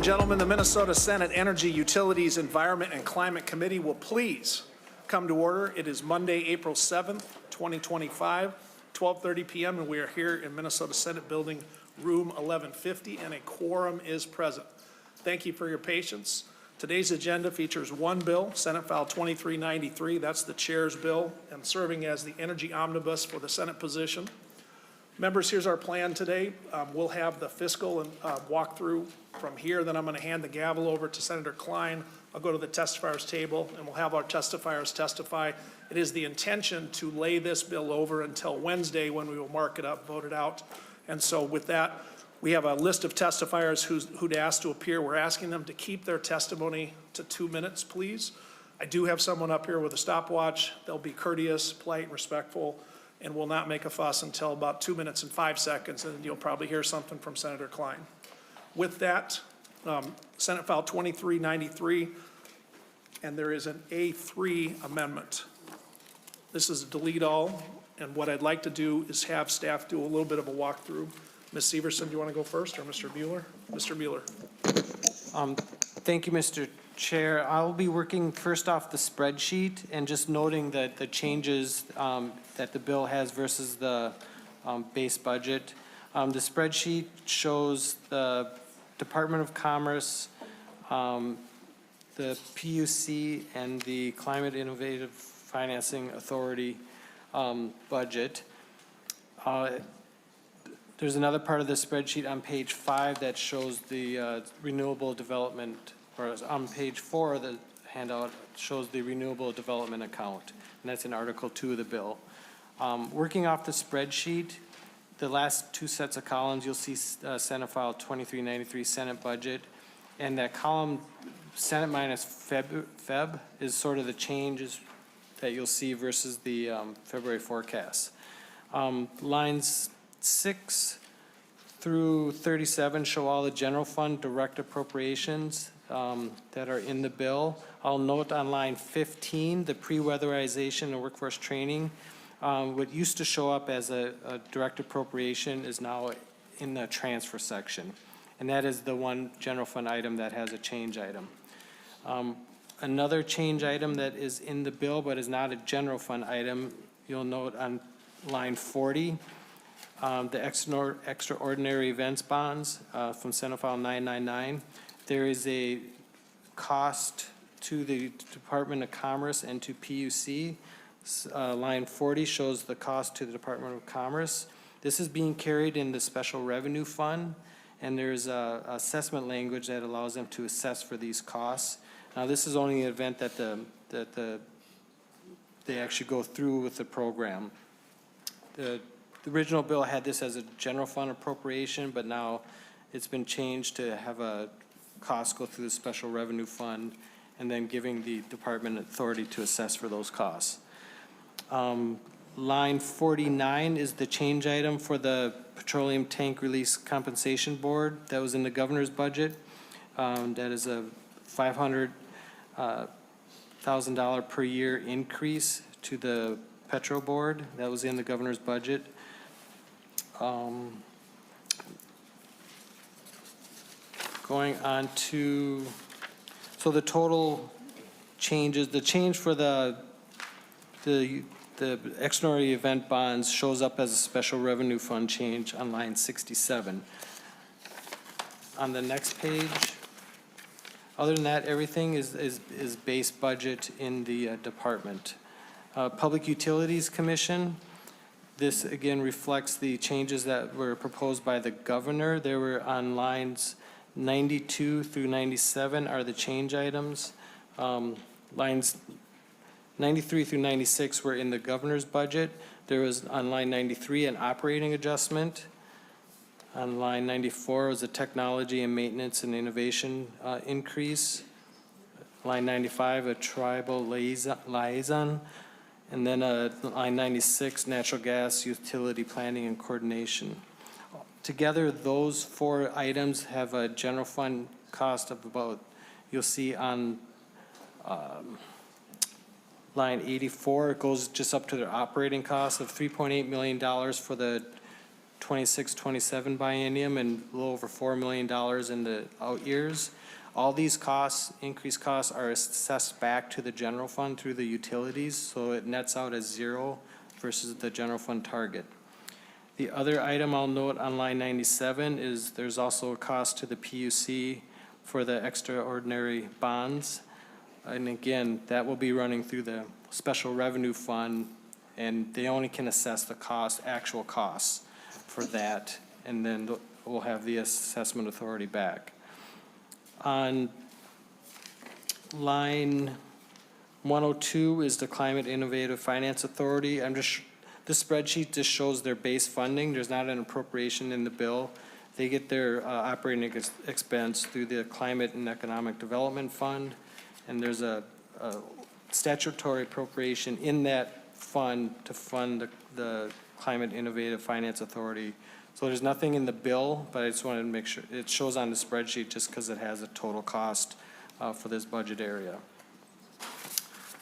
and gentlemen, the Minnesota Senate Energy, Utilities, Environment, and Climate Committee will please come to order. It is Monday, April 7th, 2025, 12:30 p.m., and we are here in Minnesota Senate Building, room 1150, and a quorum is present. Thank you for your patience. Today's agenda features one bill, Senate File 2393. That's the chair's bill and serving as the energy omnibus for the Senate position. Members, here's our plan today. We'll have the fiscal and walkthrough from here. Then I'm going to hand the gavel over to Senator Klein. I'll go to the testifiers table, and we'll have our testifiers testify. It is the intention to lay this bill over until Wednesday, when we will mark it up, vote it out. And so with that, we have a list of testifiers who'd asked to appear. We're asking them to keep their testimony to 2 minutes, please. I do have someone up here with a stopwatch. They'll be courteous, polite, and respectful, and will not make a fuss until about 2 minutes and 5 seconds, and you'll probably hear something from Senator Klein. With that, Senate File 2393, and there is an A3 amendment. This is a delete all, and what I'd like to do is have staff do a little bit of a walkthrough. Ms. Severson, do you want to go first, or Mr. Mueller? Mr. Mueller. Thank you, Mr. Chair. I'll be working first off the spreadsheet and just noting that the changes that the bill has versus the base budget. The spreadsheet shows the Department of Commerce, the PUC, and the Climate Innovative Financing Authority budget. There's another part of the spreadsheet on page 5 that shows the renewable development, or on page 4 of the handout shows the renewable development account, and that's in Article 2 of the bill. Working off the spreadsheet, the last 2 sets of columns, you'll see Senate File 2393 Senate budget, and that column Senate minus Feb is sort of the changes that you'll see versus the February forecast. Lines 6 through 37 show all the general fund direct appropriations that are in the bill. I'll note on line 15, the pre-weatherization and workforce training. What used to show up as a direct appropriation is now in the transfer section. And that is the one general fund item that has a change item. Another change item that is in the bill but is not a general fund item, you'll note on line 40, the extraordinary events bonds from Senate File 999. There is a cost to the Department of Commerce and to PUC. Line 40 shows the cost to the Department of Commerce. This is being carried in the special revenue fund, and there's a assessment language that allows them to assess for these costs. Now, this is only an event that they actually go through with the program. The original bill had this as a general fund appropriation, but now it's been changed to have a cost go through the special revenue fund and then giving the department authority to assess for those costs. Line 49 is the change item for the Petroleum Tank Release Compensation Board that was in the governor's budget. That is a $500,000 per year increase to the Petro Board that was in the governor's budget. Going on to, so the total changes, the change for the extraordinary event bonds shows up as a special revenue fund change on line 67. On the next page, other than that, everything is base budget in the department. Public Utilities Commission, this again reflects the changes that were proposed by the governor. They were on lines 92 through 97 are the change items. Lines 93 through 96 were in the governor's budget. There was on line 93 an operating adjustment. On line 94 was a technology and maintenance and innovation increase. Line 95, a tribal liaison. And then line 96, natural gas utility planning and coordination. Together, those 4 items have a general fund cost of about, you'll see on line 84, it goes just up to their operating cost of $3.8 million for the 26-27 biennium and a little over $4 million in the out years. All these costs, increased costs, are assessed back to the general fund through the utilities, so it nets out as zero versus the general fund target. The other item I'll note on line 97 is there's also a cost to the PUC for the extraordinary bonds. And again, that will be running through the special revenue fund, and they only can assess the cost, actual costs for that, and then we'll have the assessment authority back. On line 102 is the Climate Innovative Finance Authority. This spreadsheet just shows their base funding. There's not an appropriation in the bill. They get their operating expense through the Climate and Economic Development Fund, and there's a statutory appropriation in that fund to fund the Climate Innovative Finance Authority. So there's nothing in the bill, but I just wanted to make sure it shows on the spreadsheet just because it has a total cost for this budget area.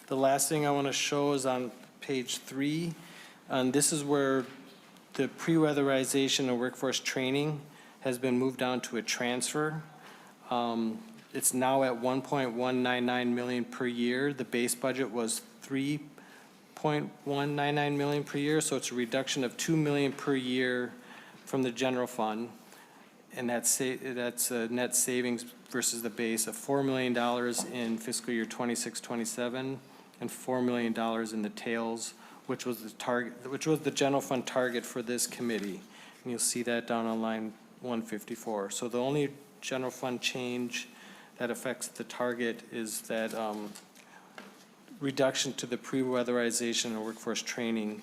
The last thing I want to show is on page 3. And this is where the pre-weatherization and workforce training has been moved down to a transfer. It's now at $1.199 million per year. The base budget was $3.199 million per year, so it's a reduction of $2 million per year from the general fund, and that's a net savings versus the base of $4 million in fiscal year 26-27 and $4 million in the tails, which was the target, which was the general fund target for this committee. And you'll see that down on line 154. So the only general fund change that affects the target is that reduction to the pre-weatherization and workforce training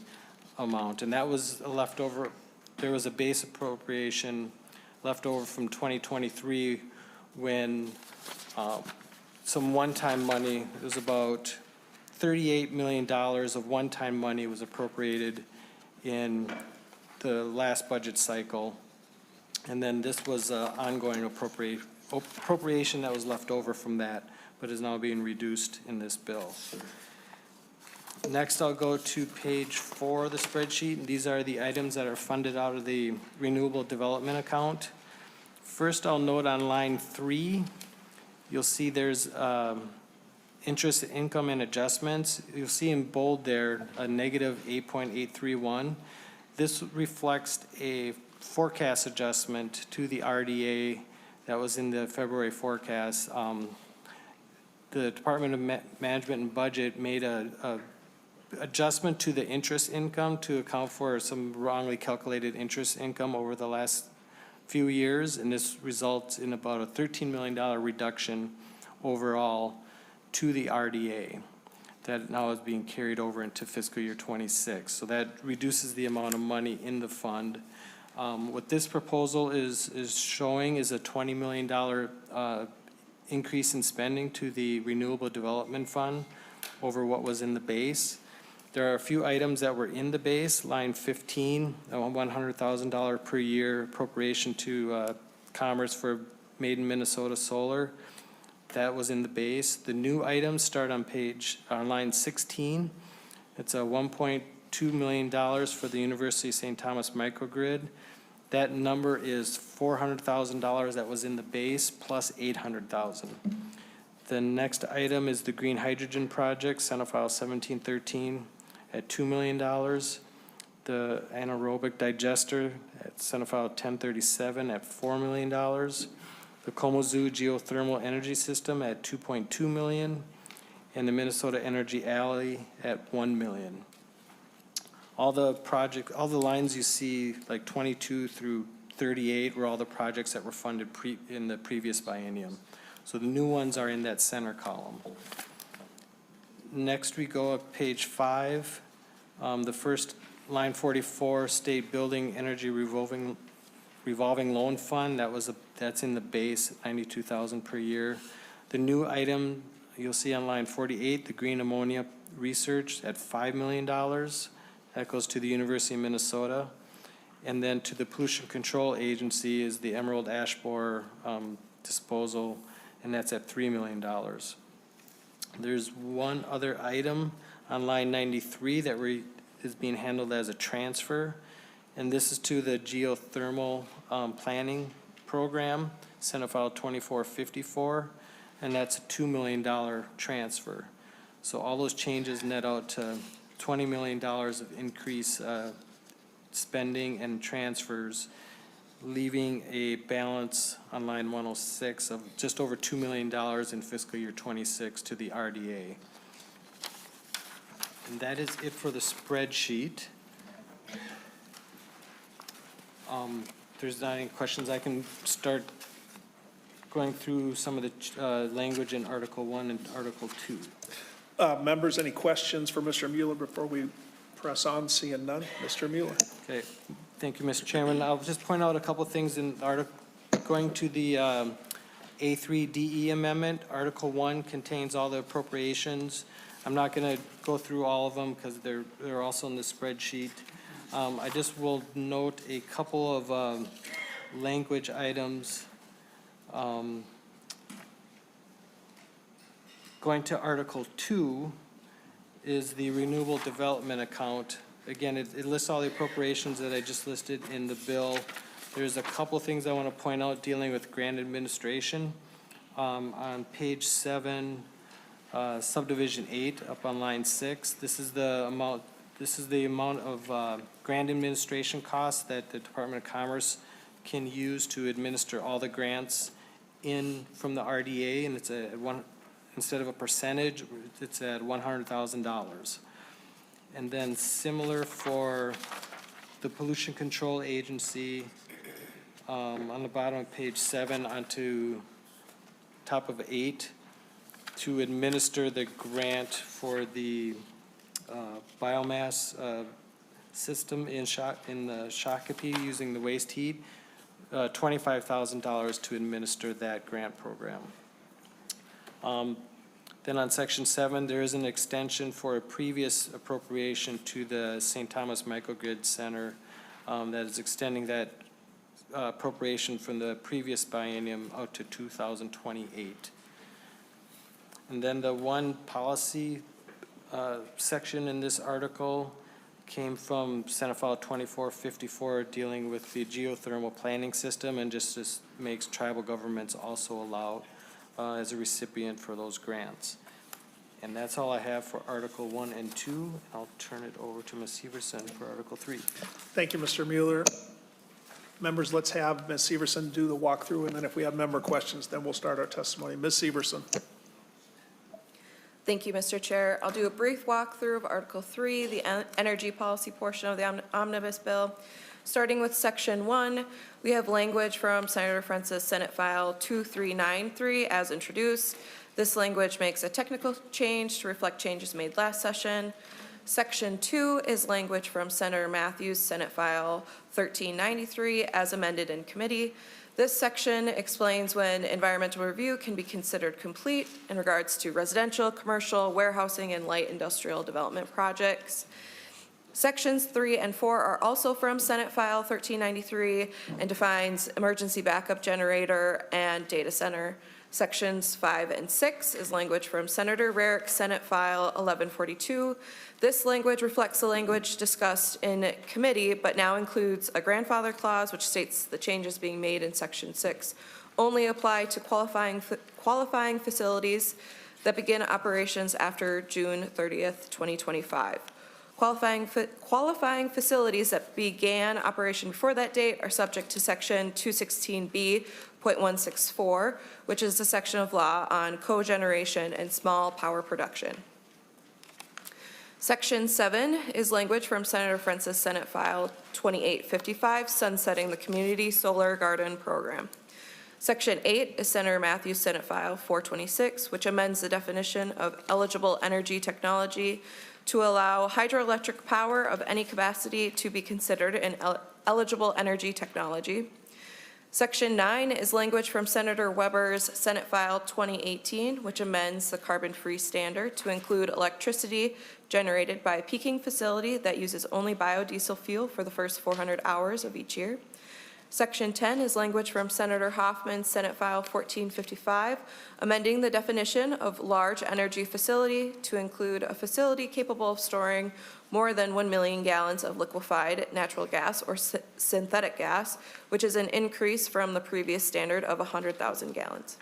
amount. And that was a leftover. There was a base appropriation left over from 2023 when some one-time money, it was about $38 million of one-time money was appropriated in the last budget cycle. And then this was an ongoing appropriation that was left over from that, but is now being reduced in this bill. Next, I'll go to page 4 of the spreadsheet. These are the items that are funded out of the renewable development account. First, I'll note on line 3, you'll see there's interest, income, and adjustments. You'll see in bold there a negative 8.831. This reflects a forecast adjustment to the RDA that was in the February forecast. The Department of Management and Budget made a adjustment to the interest income to account for some wrongly calculated interest income over the last few years, and this results in about a $13 million reduction overall to the RDA that now is being carried over into fiscal year 26. So that reduces the amount of money in the fund. What this proposal is showing is a $20 million increase in spending to the Renewable Development Fund over what was in the base. There are a few items that were in the base. Line 15, a $100,000 per year appropriation to Commerce for Made in Minnesota Solar. That was in the base. The new items start on line 16. It's a $1.2 million for the University of St. Thomas microgrid. That number is $400,000 that was in the base plus $800,000. The next item is the green hydrogen project, Senate File 1713 at $2 million. The anaerobic digester at Senate File 1037 at $4 million. The Kalamazoo geothermal energy system at $2.2 million, and the Minnesota Energy Alley at $1 million. All the lines you see, like 22 through 38, were all the projects that were funded in the previous biennium. So the new ones are in that center column. Next, we go up page 5. The first line 44, State Building Energy Revolving Loan Fund. That's in the base, $92,000 per year. The new item you'll see on line 48, the green ammonia research at $5 million. That goes to the University of Minnesota. And then to the Pollution Control Agency is the Emerald Ash Borer disposal, and that's at $3 million. There's one other item on line 93 that is being handled as a transfer, And this is to the geothermal planning program, Senate File 2454, and that's a $2 million transfer. So all those changes net out to $20 million of increased spending and transfers, leaving a balance on line 106 of just over $2 million in fiscal year 26 to the RDA. And that is it for the spreadsheet. If there's not any questions, I can start going through some of the language in Article 1 and Article 2. Members, any questions for Mr. Mueller before we press on? Seeing none. Mr. Mueller. Okay, thank you, Mr. Chairman. I'll just point out a couple of things in going to the A3DE amendment. Article 1 contains all the appropriations. I'm not going to go through all of them because they're also in the spreadsheet. I just will note a couple of language items. Going to Article 2 is the renewable development account. Again, it lists all the appropriations that I just listed in the bill. There's a couple things I want to point out dealing with grant administration. On page 7, subdivision 8, up on line 6, this is the amount of grant administration costs that the Department of Commerce can use to administer all the grants in from the RDA, and it's instead of a percentage, it's at $100,000. And then similar for the Pollution Control Agency, on the bottom of page 7 onto top of 8, to administer the grant for the biomass system in the Shakopee using the waste heat, $25,000 to administer that grant program. Then on section 7, there is an extension for a previous appropriation to the St. Thomas Microgrid Center that is extending that appropriation from the previous biennium out to 2028. And then the one policy section in this article came from Senate File 2454 dealing with the geothermal planning system, and just makes tribal governments also allow as a recipient for those grants. And that's all I have for Article 1 and 2. I'll turn it over to Ms. Severson for Article 3. Thank you, Mr. Mueller. Members, let's have Ms. Severson do the walkthrough, and then if we have member questions, then we'll start our testimony. Ms. Severson. Thank you, Mr. Chair. I'll do a brief walkthrough of Article 3, the energy policy portion of the Omnibus bill. Starting with Section 1, we have language from Senator Frentz's Senate File 2393 as introduced. This language makes a technical change to reflect changes made last session. Section 2 is language from Senator Matthews' Senate File 1393 as amended in committee. This section explains when environmental review can be considered complete in regards to residential, commercial, warehousing, and light industrial development projects. Sections 3 and 4 are also from Senate File 1393 and defines emergency backup generator and data center. Sections 5 and 6 is language from Senator Rarick's Senate File 1142. This language reflects the language discussed in committee, but now includes a grandfather clause, which states the changes being made in Section 6 only apply to qualifying facilities that begin operations after June 30th, 2025. Qualifying facilities that began operation before that date are subject to Section 216B.164, which is the section of law on cogeneration and small power production. Section 7 is language from Senator Frentz's Senate File 2855, sunsetting the Community Solar Garden Program. Section 8 is Senator Matthews' Senate File 426, which amends the definition of eligible energy technology to allow hydroelectric power of any capacity to be considered an eligible energy technology. Section 9 is language from Senator Weber's Senate File 2018, which amends the carbon-free standard to include electricity generated by a peaking facility that uses only biodiesel fuel for the first 400 hours of each year. Section 10 is language from Senator Hoffman, Senate File 1455, amending the definition of large energy facility to include a facility capable of storing more than 1 million gallons of liquefied natural gas or synthetic gas, which is an increase from the previous standard of 100,000 gallons.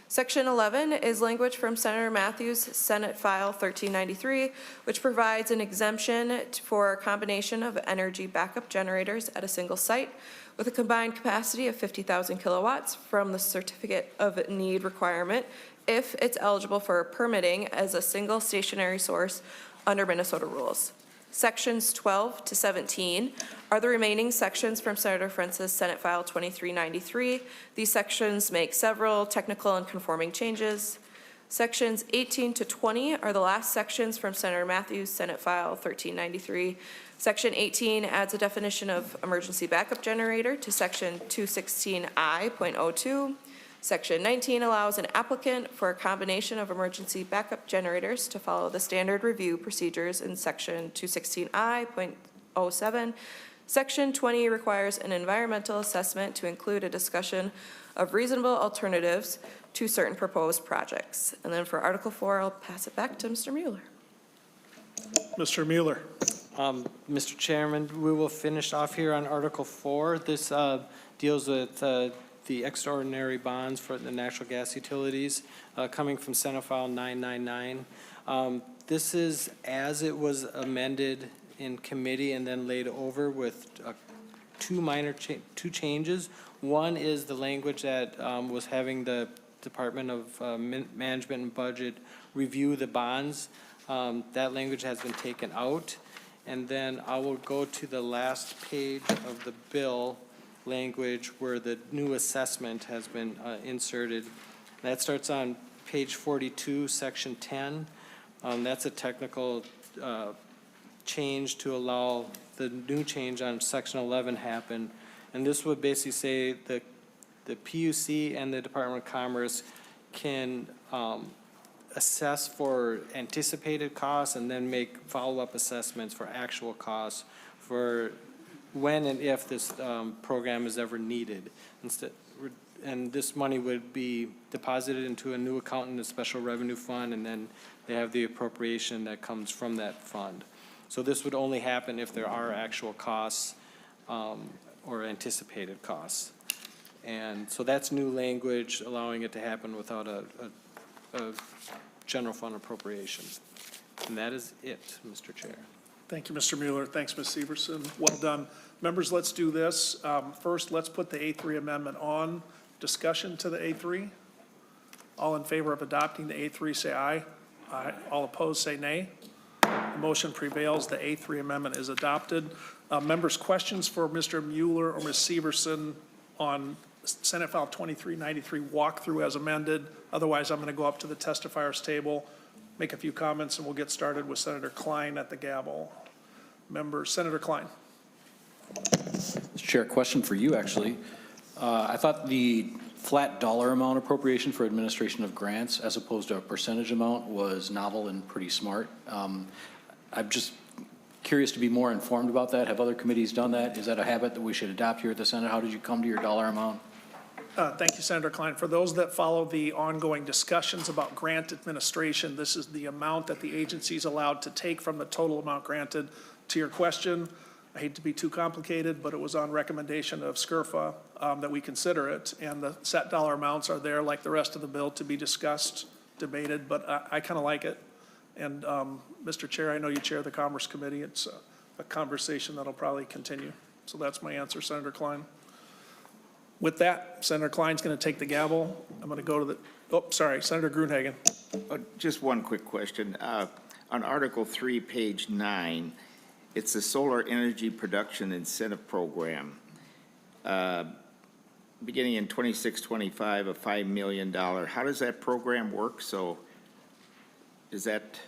Section 11 is language from Senator Matthews, Senate File 1393, which provides an exemption for a combination of energy backup generators at a single site with a combined capacity of 50,000 kilowatts from the Certificate of Need requirement if it's eligible for permitting as a single stationary source under Minnesota rules. Sections 12 to 17 are the remaining sections from Senator Frentz's Senate File 2393. These sections make several technical and conforming changes. Sections 18 to 20 are the last sections from Senator Matthews, Senate File 1393. Section 18 adds a definition of emergency backup generator to Section 216I.02. Section 19 allows an applicant for a combination of emergency backup generators to follow the standard review procedures in Section 216I.07. Section 20 requires an environmental assessment to include a discussion of reasonable alternatives to certain proposed projects. And then for Article 4, I'll pass it back to Mr. Mueller. Mr. Mueller. Mr. Chairman, we will finish off here on Article 4. This deals with the extraordinary bonds for the natural gas utilities coming from Senate File 999. This is as it was amended in committee and then laid over with two changes. One is the language that was having the Department of Management and Budget review the bonds. That language has been taken out. And then I will go to the last page of the bill language where the new assessment has been inserted. That starts on page 42, section 10. That's a technical change to allow the new change on section 11 happen. And this would basically say that the PUC and the Department of Commerce can assess for anticipated costs and then make follow-up assessments for actual costs for when and if this program is ever needed. And this money would be deposited into a new account in the special revenue fund, and then they have the appropriation that comes from that fund. So this would only happen if there are actual costs or anticipated costs. And so that's new language allowing it to happen without a general fund appropriation. And that is it, Mr. Chair. Thank you, Mr. Mueller. Thanks, Ms. Severson. Well done. Members, let's do this. First, let's put the A3 amendment on. Discussion to the A3. All in favor of adopting the A3, say aye. Aye. All opposed, say nay. The motion prevails. The A3 amendment is adopted. Members, questions for Mr. Mueller or Ms. Severson on Senate File 2393 walkthrough as amended? Otherwise, I'm going to go up to the testifiers table, make a few comments, and we'll get started with Senator Klein at the gavel. Member Senator Klein. Mr. Chair, question for you, actually. I thought the flat dollar amount appropriation for administration of grants as opposed to a percentage amount was novel and pretty smart. I'm just curious to be more informed about that. Have other committees done that? Is that a habit that we should adopt here at the Senate? How did you come to your dollar amount? Thank you, Senator Klein. For those that follow the ongoing discussions about grant administration, this is the amount that the agency is allowed to take from the total amount granted. To your question, I hate to be too complicated, but it was on recommendation of SCRFA that we consider it, and the set dollar amounts are there like the rest of the bill to be discussed, debated, but I kind of like it. And Mr. Chair, I know you chair the Commerce Committee. It's a conversation that'll probably continue. So that's my answer, Senator Klein. With that, Senator Klein's going to take the gavel. I'm going to go to the, Senator Gruenhagen. Just one quick question. On Article 3, page 9, it's the Solar Energy Production Incentive Program. Beginning in 26-25, a $5 million. How does that program work? So is that,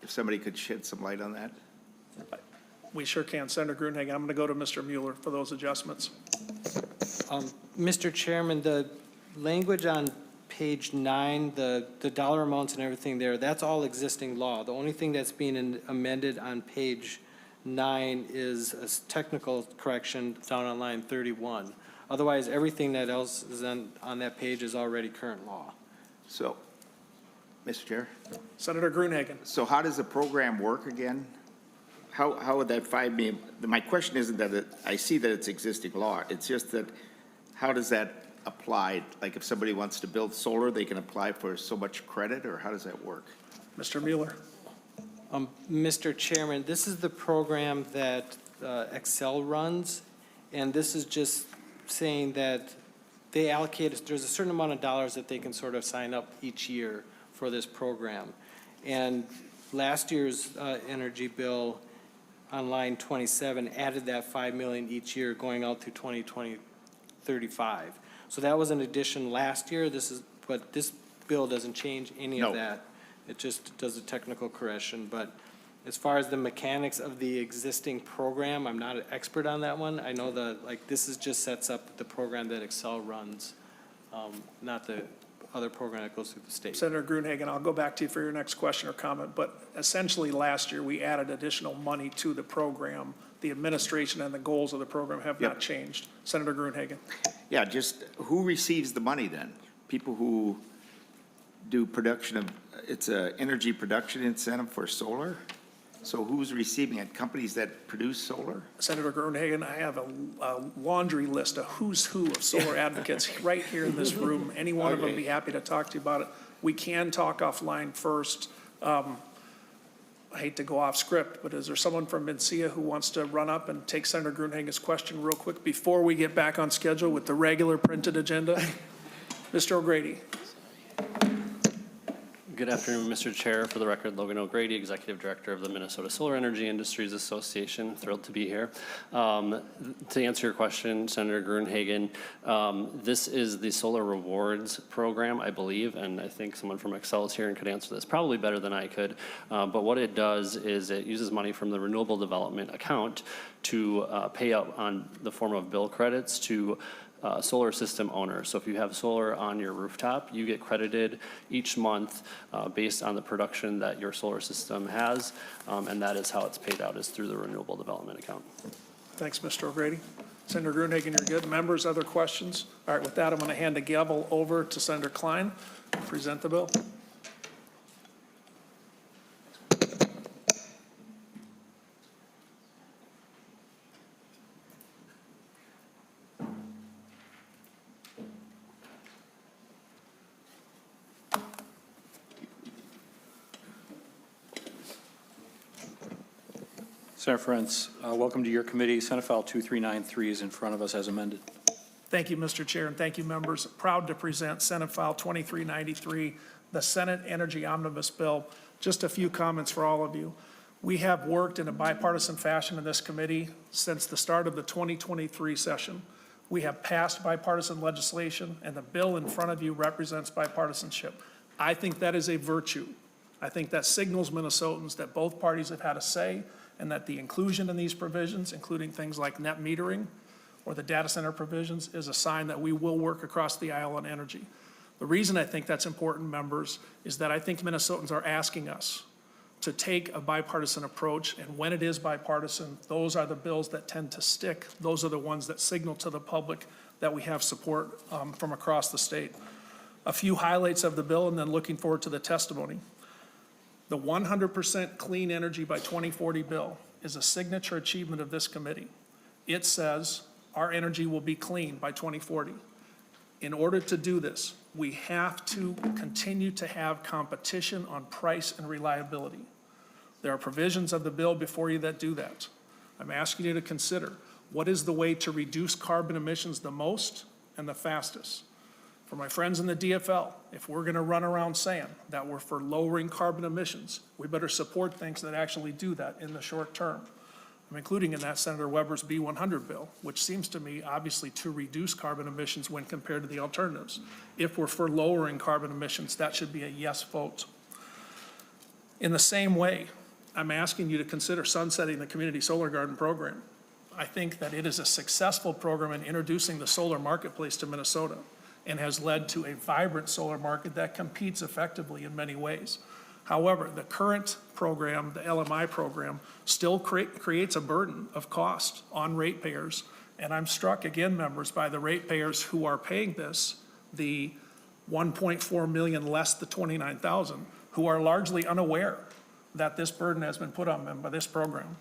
if somebody could shed some light on that? We sure can. Senator Gruenhagen, I'm going to go to Mr. Mueller for those adjustments. Mr. Chairman, the language on page 9, the dollar amounts and everything there, that's all existing law. The only thing that's being amended on page 9 is a technical correction down on line 31. Otherwise, everything that else is on that page is already current law. So, Mr. Chair, Senator Gruenhagen. so how does the program work again? How would that 5 million, my question isn't that I see that it's existing law, it's just that, how does that apply? Like if somebody wants to build solar, they can apply for so much credit, or how does that work? Mr. Mueller. Mr. Chairman, this is the program that Excel runs, and this is just saying that they allocate, there's a certain amount of dollars that they can sort of sign up each year for this program. And last year's energy bill on line 27 added that 5 million each year going out through 2035. So that was an addition last year. But this bill doesn't change any of No. that. It just does a technical correction. But as far as the mechanics of the existing program, I'm not an expert on that one. I know this just sets up the program that Excel runs, not the other program that goes through the state. Senator Gruenhagen, I'll go back to you for your next question or comment, but essentially last year, we added additional money to the program. The administration and the goals of the program have not Yep. changed. Senator Gruenhagen. Yeah, just who receives the money then? People who do production of, it's a energy production incentive for solar? So who's receiving it? Companies that produce solar? Senator Gruenhagen, I have a laundry list, a who's who of solar advocates right here in this room. Any one of them be happy to talk to you about it. We can talk offline first. I hate to go off script, but is there someone from Mencia who wants to run up and take Senator Gruenhagen's question real quick before we get back on schedule with the regular printed agenda? Mr. O'Grady. Good afternoon, Mr. Chair. For the record, Logan O'Grady, Executive Director of the Minnesota Solar Energy Industries Association. Thrilled to be here. To answer your question, Senator Gruenhagen, this is the Solar Rewards Program, I believe, and I think someone from Excel is here and could answer this probably better than I could. But what it does is it uses money from the Renewable Development Account to pay out on the form of bill credits to solar system owners. So if you have solar on your rooftop, you get credited each month based on the production that your solar system has, and that is how it's paid out, is through the Renewable Development Account. Thanks, Mr. O'Grady. Senator Gruenhagen, you're good. Members, other questions? All right, with that, I'm going to hand the gavel over to Senator Klein to present the bill. Senator Frentz, welcome to your committee. Senate File 2393 is in front of us as amended. Thank you, Mr. Chair, and thank you, members. Proud to present Senate File 2393, the Senate Energy Omnibus Bill. Just a few comments for all of you. We have worked in a bipartisan fashion in this committee since the start of the 2023 session. We have passed bipartisan legislation, and the bill in front of you represents bipartisanship. I think that is a virtue. I think that signals Minnesotans that both parties have had a say, and that the inclusion in these provisions, including things like net metering or the data center provisions, is a sign that we will work across the aisle on energy. The reason I think that's important, members, is that I think Minnesotans are asking us to take a bipartisan approach, and when it is bipartisan, those are the bills that tend to stick. Those are the ones that signal to the public that we have support from across the state. A few highlights of the bill, and then looking forward to the testimony. The 100% clean energy by 2040 bill is a signature achievement of this committee. It says our energy will be clean by 2040. In order to do this, we have to continue to have competition on price and reliability. There are provisions of the bill before you that do that. I'm asking you to consider what is the way to reduce carbon emissions the most and the fastest. For my friends in the DFL, if we're going to run around saying that we're for lowering carbon emissions, we better support things that actually do that in the short term. I'm including in that Senator Weber's B100 bill, which seems to me obviously to reduce carbon emissions when compared to the alternatives. If we're for lowering carbon emissions, that should be a yes vote. In the same way, I'm asking you to consider sunsetting the Community Solar Garden program. I think that it is a successful program in introducing the solar marketplace to Minnesota, and has led to a vibrant solar market that competes effectively in many ways. However, the current program, the LMI program, still creates a burden of cost on ratepayers And I'm struck again, members, by the ratepayers who are paying this, the 1.4 million less the 29,000, who are largely unaware that this burden has been put on them by this program.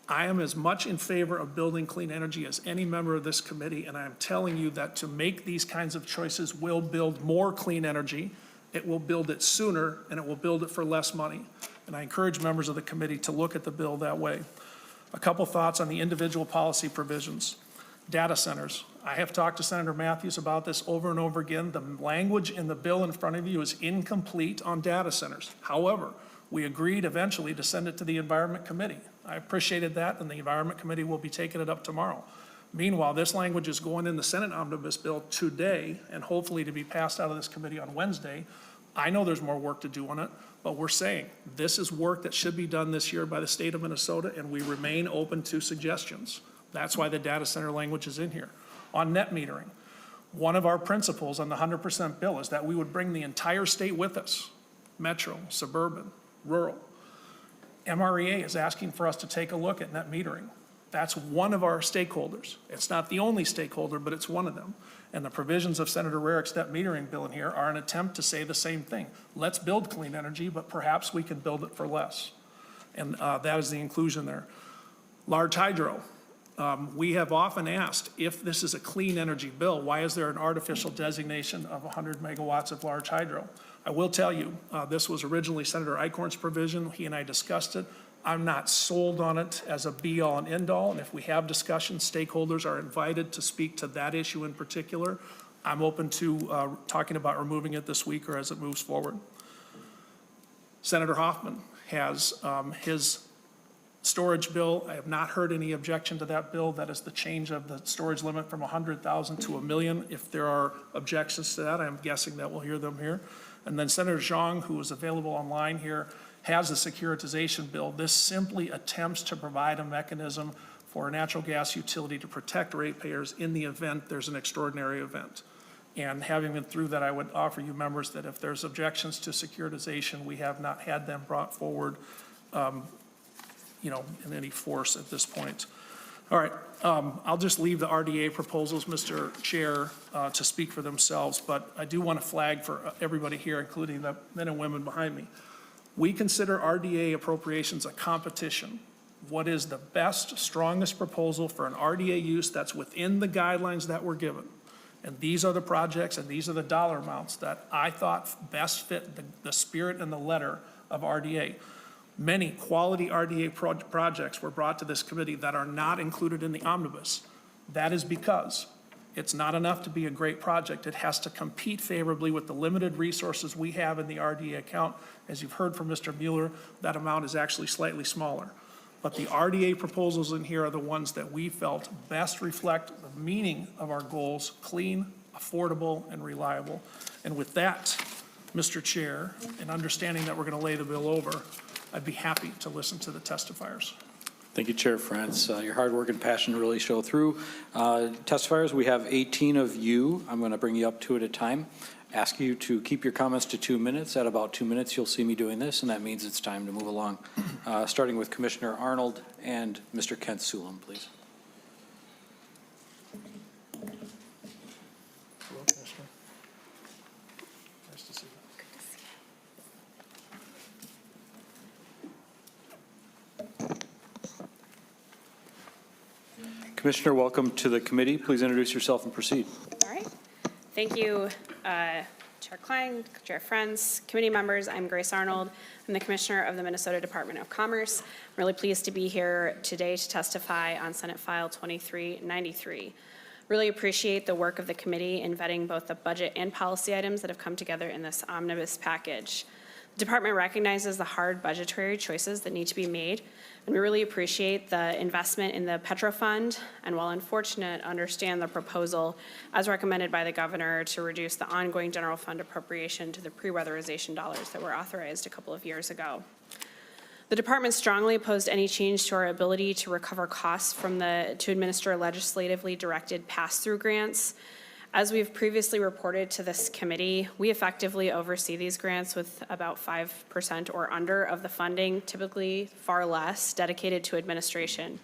I am as much in favor of building clean energy as any member of this committee, and I am telling you that to make these kinds of choices will build more clean energy, it will build it sooner, and it will build it for less money. And I encourage members of the committee to look at the bill that way. A couple thoughts on the individual policy provisions. Data centers. I have talked to Senator Matthews about this over and over again. The language in the bill in front of you is incomplete on data centers. However, we agreed eventually to send it to the Environment Committee. I appreciated that, and the Environment Committee will be taking it up tomorrow. Meanwhile, this language is going in the Senate Omnibus bill today, and hopefully to be passed out of this committee on Wednesday. I know there's more work to do on it, but we're saying this is work that should be done this year by the state of Minnesota, and we remain open to suggestions. That's why the data center language is in here. On net metering, one of our principles on the 100% bill is that we would bring the entire state with us, metro, suburban, rural. MREA is asking for us to take a look at net metering. That's one of our stakeholders. It's not the only stakeholder, but it's one of them. And the provisions of Senator Rarick's net metering bill in here are an attempt to say the same thing. Let's build clean energy, but perhaps we can build it for less. And that is the inclusion there. Large hydro. We have often asked, if this is a clean energy bill, why is there an artificial designation of 100 megawatts of large hydro? I will tell you, this was originally Senator Eichhorn's provision. He and I discussed it. I'm not sold on it as a be-all and end-all, and if we have discussions, stakeholders are invited to speak to that issue in particular. I'm open to talking about removing it this week or as it moves forward. Senator Hoffman has his storage bill. I have not heard any objection to that bill. That is the change of the storage limit from 100,000 to 1 million. If there are objections to that, I'm guessing that we'll hear them here. And then Senator Zhang, who is available online here, has a securitization bill. This simply attempts to provide a mechanism for a natural gas utility to protect ratepayers in the event there's an extraordinary event. And having been through that, I would offer you members that if there's objections to securitization, we have not had them brought forward in any force at this point. All right, I'll just leave the RDA proposals, Mr. Chair, to speak for themselves, but I do want to flag for everybody here, including the men and women behind me. We consider RDA appropriations a competition. What is the best, strongest proposal for an RDA use that's within the guidelines that were given? And these are the projects and these are the dollar amounts that I thought best fit the spirit and the letter of RDA. Many quality RDA projects were brought to this committee that are not included in the omnibus. That is because it's not enough to be a great project. It has to compete favorably with the limited resources we have in the RDA account. As you've heard from Mr. Mueller, that amount is actually slightly smaller. But the RDA proposals in here are the ones that we felt best reflect the meaning of our goals: clean, affordable, and reliable. And with that, Mr. Chair, and understanding that we're going to lay the bill over, I'd be happy to listen to the testifiers. Thank you, Chair Frentz. Your hard work and passion really show through. Testifiers, we have 18 of you. I'm going to bring you up two at a time. Ask you to keep your comments to 2 minutes. At about 2 minutes, you'll see me doing this, and that means it's time to move along. Starting with Commissioner Arnold and Mr. Kent Sulam, please. Hello, Commissioner. Nice to see you. Commissioner, welcome to the committee. Please introduce yourself and proceed. All right. Thank you, Chair Klein, Chair Frentz, committee members. I'm Grace Arnold. I'm the Commissioner of the Minnesota Department of Commerce. I'm really pleased to be here today to testify on Senate File 2393. Really appreciate the work of the committee in vetting both the budget and policy items that have come together in this omnibus package. The department recognizes the hard budgetary choices that need to be made, and we really appreciate the investment in the Petro Fund, and while unfortunate, understand the proposal as recommended by the governor to reduce the ongoing general fund appropriation to the pre-weatherization dollars that were authorized a couple of years ago. The department strongly opposed any change to our ability to recover costs to administer legislatively directed pass-through grants. As we've previously reported to this committee, we effectively oversee these grants with about 5% or under of the funding, typically far less, dedicated to administration.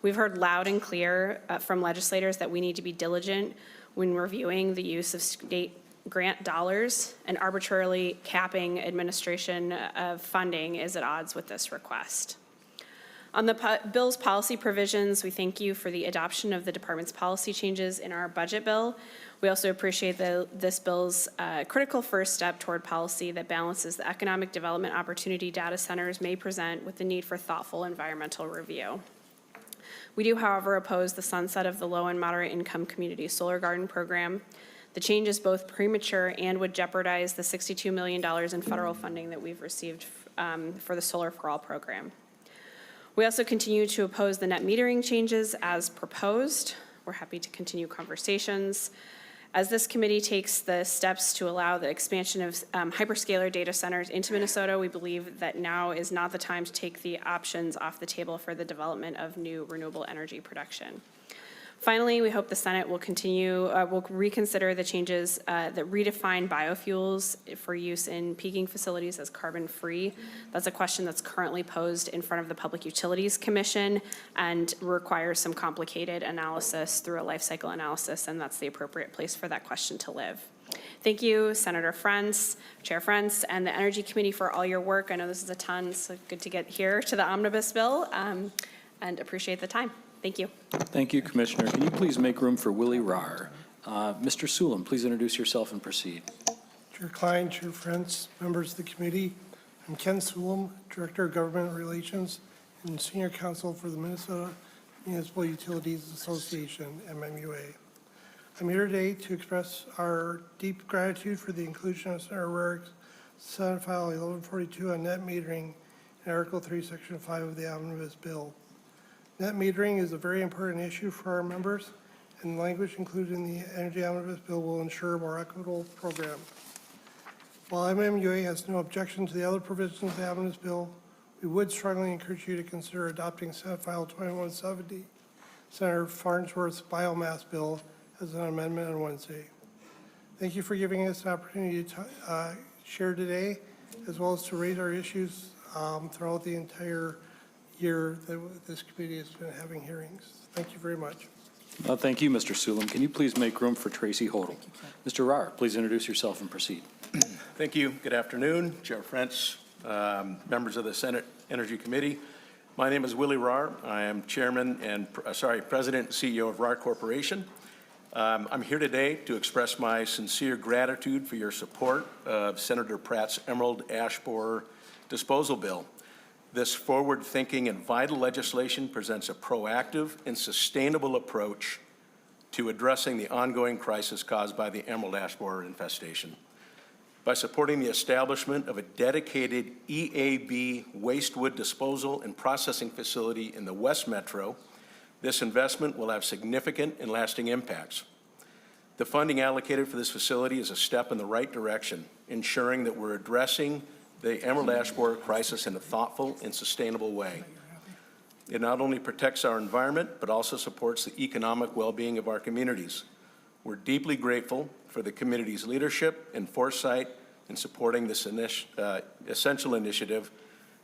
We've heard loud and clear from legislators that we need to be diligent when reviewing the use of state grant dollars, and arbitrarily capping administration of funding is at odds with this request. On the bill's policy provisions, we thank you for the adoption of the department's policy changes in our budget bill. We also appreciate this bill's critical first step toward policy that balances the economic development opportunity data centers may present with the need for thoughtful environmental review. We do, however, oppose the sunset of the low and moderate income community solar garden program. The change is both premature and would jeopardize the $62 million in federal funding that we've received for the Solar for All program. We also continue to oppose the net metering changes as proposed. We're happy to continue conversations. As this committee takes the steps to allow the expansion of hyperscaler data centers into Minnesota, we believe that now is not the time to take the options off the table for the development of new renewable energy production. Finally, we hope the Senate will will reconsider the changes that redefine biofuels for use in peaking facilities as carbon-free. That's a question that's currently posed in front of the Public Utilities Commission and requires some complicated analysis through a life cycle analysis, and that's the appropriate place for that question to live. Thank you, Senator Frentz, Chair Frentz, and the Energy Committee for all your work. I know this is a ton, so good to get here to the Omnibus bill, and appreciate the time. Thank you. Thank you, Commissioner. Can you please make room for Willie Rahr? Mr. Sulam, please introduce yourself and proceed. Chair Klein, Chair Frentz, members of the committee, I'm Ken Sulam, Director of Government Relations and Senior Counsel for the Minnesota Municipal Utilities Association, MMUA. I'm here today to express our deep gratitude for the inclusion of Senator Rarick's Senate File 1142 on net metering in Article 3, Section 5 of the Omnibus bill. Net metering is a very important issue for our members, and the language included in the Energy Omnibus bill will ensure a more equitable program. While MMUA has no objection to the other provisions of the Omnibus bill, we would strongly encourage you to consider adopting Senate File 2170, Senator Farnsworth's biomass bill, as an amendment on Wednesday. Thank you for giving us an opportunity to share today, as well as to raise our issues throughout the entire year that this committee has been having hearings. Thank you very much. Thank you, Mr. Sulam. Can you please make room for Tracy Hodel? Mr. Rahr, please introduce yourself and proceed. Thank you. Good afternoon, Chair Frentz, members of the Senate Energy Committee. My name is Willie Rahr. I am Chairman and President and CEO of Rahr Corporation. I'm here today to express my sincere gratitude for your support of Senator Pratt's Emerald Ash Borer disposal bill. This forward-thinking and vital legislation presents a proactive and sustainable approach to addressing the ongoing crisis caused by the emerald ash borer infestation. By supporting the establishment of a dedicated EAB waste wood disposal and processing facility in the West Metro, this investment will have significant and lasting impacts. The funding allocated for this facility is a step in the right direction, ensuring that we're addressing the emerald ash borer crisis in a thoughtful and sustainable way. It not only protects our environment, but also supports the economic well-being of our communities. We're deeply grateful for the community's leadership and foresight in supporting this essential initiative.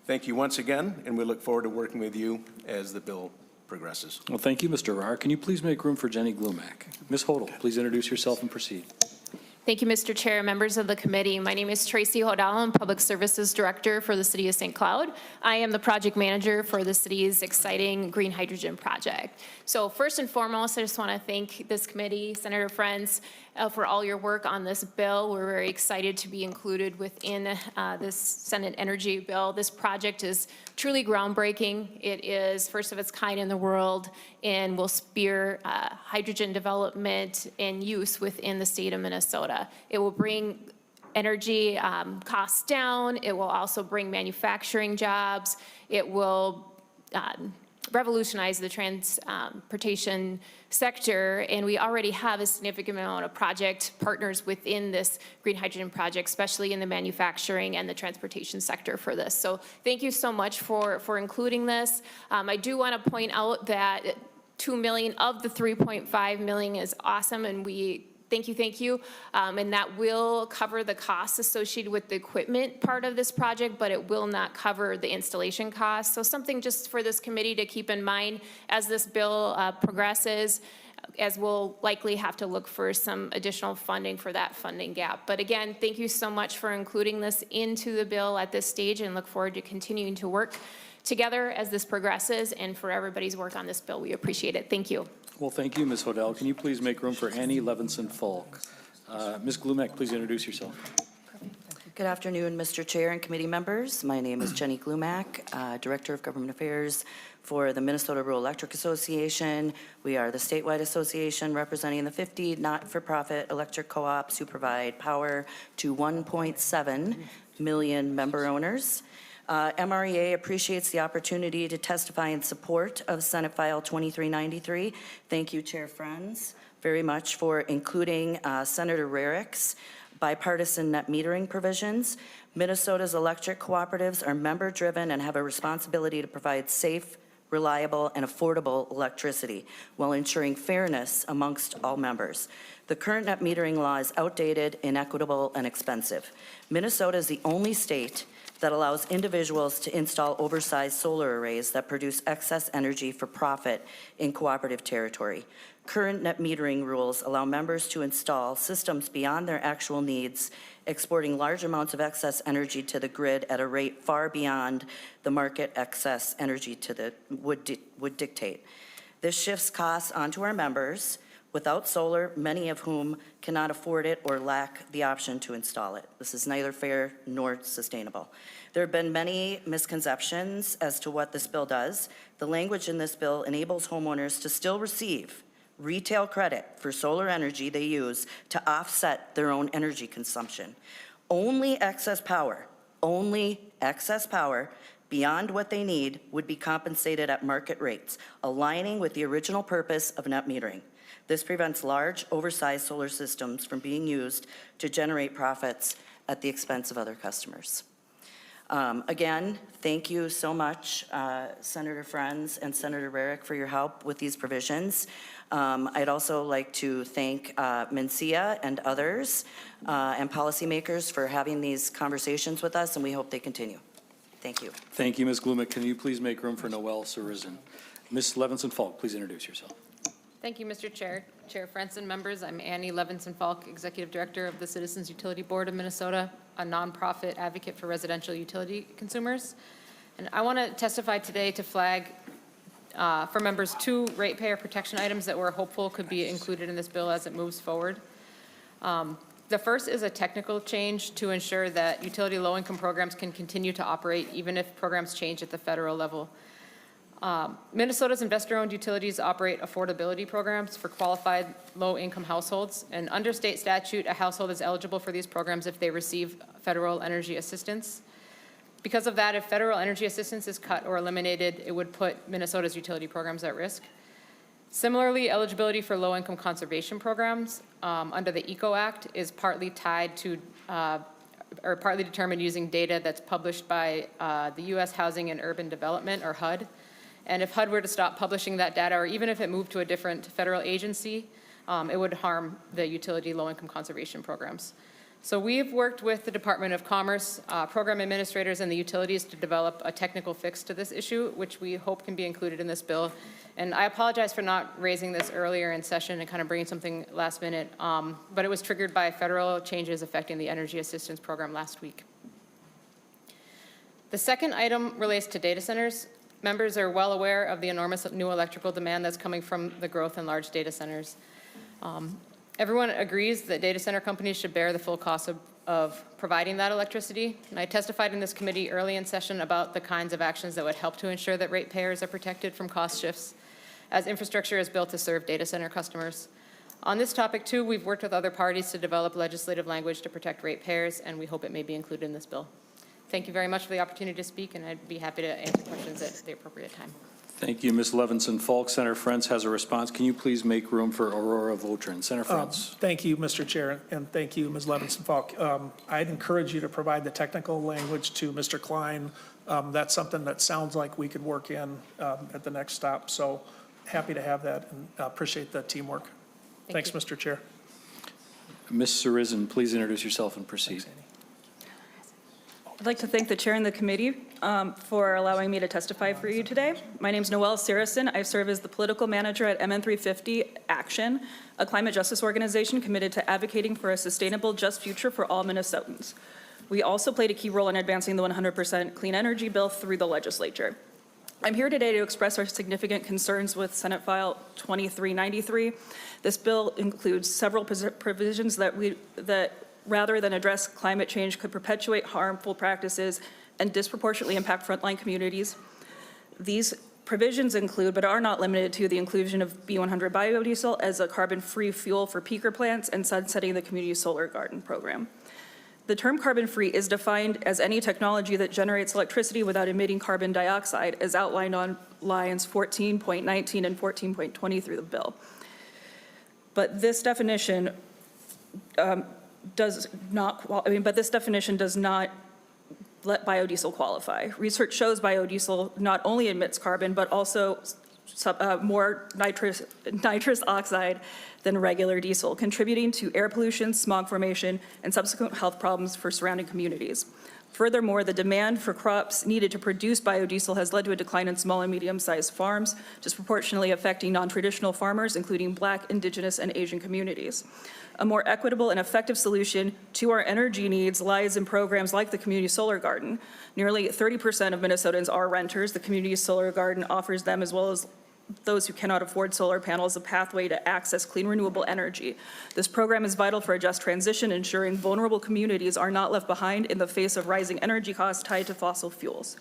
Thank you once again, and we look forward to working with you as the bill progresses. Well, thank you, Mr. Rahr. Can you please make room for Jenny Glumack? Ms. Hodel, please introduce yourself and proceed. Thank you, Mr. Chair, members of the committee. My name is Tracy Hodel. I'm Public Services Director for the City of St. Cloud. I am the project manager for the city's exciting green hydrogen project. So first and foremost, I just want to thank this committee, Senator Frentz, for all your work on this bill. We're very excited to be included within this Senate energy bill. This project is truly groundbreaking. It is first of its kind in the world and will spear hydrogen development and use within the state of Minnesota. It will bring energy costs down. It will also bring manufacturing jobs. It will revolutionize the transportation sector, and we already have a significant amount of project partners within this green hydrogen project, especially in the manufacturing and the transportation sector for this. So thank you so much for including this. I do want to point out that $2 million of the $3.5 million is awesome, and we thank you. And that will cover the costs associated with the equipment part of this project, but it will not cover the installation costs. So something just for this committee to keep in mind as this bill progresses, as we'll likely have to look for some additional funding for that funding gap. But again, thank you so much for including this into the bill at this stage, and look forward to continuing to work together as this progresses, and for everybody's work on this bill. We appreciate it. Thank you. Well, thank you, Ms. Hodel. Can you please make room for Annie Levinson-Falk? Ms. Glumek, please introduce yourself. Good afternoon, Mr. Chair and committee members. My name is Jenny Glumak, Director of Government Affairs for the Minnesota Rural Electric Association. We are the statewide association representing the 50 not-for-profit electric co-ops who provide power to 1.7 million member owners. MREA appreciates the opportunity to testify in support of Senate File 2393. Thank you, Chair Frentz, very much for including Senator Rarick's bipartisan net metering provisions. Minnesota's electric cooperatives are member-driven and have a responsibility to provide safe, reliable, and affordable electricity while ensuring fairness amongst all members. The current net metering law is outdated, inequitable, and expensive. Minnesota is the only state that allows individuals to install oversized solar arrays that produce excess energy for profit in cooperative territory. Current net metering rules allow members to install systems beyond their actual needs, exporting large amounts of excess energy to the grid at a rate far beyond the market excess energy would dictate. This shifts costs onto our members. Without solar, many of whom cannot afford it or lack the option to install it. This is neither fair nor sustainable. There have been many misconceptions as to what this bill does. The language in this bill enables homeowners to still receive retail credit for solar energy they use to offset their own energy consumption. Only excess power beyond what they need would be compensated at market rates, aligning with the original purpose of net metering. This prevents large, oversized solar systems from being used to generate profits at the expense of other customers. Again, thank you so much, Senator Frentz and Senator Rarick, for your help with these provisions. I'd also like to thank Mencia and others and policymakers for having these conversations with us, and we hope they continue. Thank you. Thank you, Ms. Glumek. Can you please make room for Noelle Sarizan? Ms. Levinson-Falk, please introduce yourself. Thank you, Mr. Chair. Chair Frentz and members, I'm Annie Levinson-Falk, Executive Director of the Citizens Utility Board of Minnesota, a nonprofit advocate for residential utility consumers. And I want to testify today to flag for members 2 ratepayer protection items that we're hopeful could be included in this bill as it moves forward. The first is a technical change to ensure that utility low-income programs can continue to operate even if programs change at the federal level. Minnesota's investor-owned utilities operate affordability programs for qualified low-income households, and under state statute, a household is eligible for these programs if they receive federal energy assistance. Because of that, if federal energy assistance is cut or eliminated, it would put Minnesota's utility programs at risk. Similarly, eligibility for low-income conservation programs under the ECO Act is partly tied to or partly determined using data that's published by the U.S. Housing and Urban Development, or HUD. And if HUD were to stop publishing that data, or even if it moved to a different federal agency, it would harm the utility low-income conservation programs. So we've worked with the Department of Commerce, program administrators, and the utilities to develop a technical fix to this issue, which we hope can be included in this bill. And I apologize for not raising this earlier in session and kind of bringing something last minute, but it was triggered by federal changes affecting the energy assistance program last week. The second item relates to data centers. Members are well aware of the enormous new electrical demand that's coming from the growth in large data centers. Everyone agrees that data center companies should bear the full cost of providing that electricity. And I testified in this committee early in session about the kinds of actions that would help to ensure that ratepayers are protected from cost shifts as infrastructure is built to serve data center customers. On this topic too, we've worked with other parties to develop legislative language to protect ratepayers, and we hope it may be included in this bill. Thank you very much for the opportunity to speak, and I'd be happy to answer questions at the appropriate time. Thank you, Ms. Levinson-Falk. Senator Frentz has a response. Can you please make room for Aurora Votrin? Senator Frentz. Thank you, Mr. Chair, and thank you, Ms. Levinson-Falk. I'd encourage you to provide the technical language to Mr. Klein. That's something that sounds like we could work in at the next stop. So happy to have that, and appreciate the teamwork. Thanks, Mr. Chair. Ms. Sarizin, please introduce yourself and proceed. I'd like to thank the chair and the committee for allowing me to testify for you today. My name is Noelle Saracen. I serve as the political manager at MN 350 Action, a climate justice organization committed to advocating for a sustainable, just future for all Minnesotans. We also played a key role in advancing the 100% clean energy bill through the legislature. I'm here today to express our significant concerns with Senate File 2393. This bill includes several provisions that rather than address climate change could perpetuate harmful practices and disproportionately impact frontline communities. These provisions include, but are not limited to, the inclusion of B100 biodiesel as a carbon-free fuel for peaker plants and sunsetting the community solar garden program. The term carbon-free is defined as any technology that generates electricity without emitting carbon dioxide, as outlined on lines 14.19 and 14.20 through the bill. But this definition does not let biodiesel qualify. Research shows biodiesel not only emits carbon, but also more nitrous oxide than regular diesel, contributing to air pollution, smog formation, and subsequent health problems for surrounding communities. Furthermore, the demand for crops needed to produce biodiesel has led to a decline in small and medium-sized farms, disproportionately affecting non-traditional farmers, including Black, Indigenous, and Asian communities. A more equitable and effective solution to our energy needs lies in programs like the Community Solar Garden. Nearly 30% of Minnesotans are renters. The Community Solar Garden offers them, as well as those who cannot afford solar panels, a pathway to access clean, renewable energy. This program is vital for a just transition, ensuring vulnerable communities are not left behind in the face of rising energy costs tied to fossil fuels,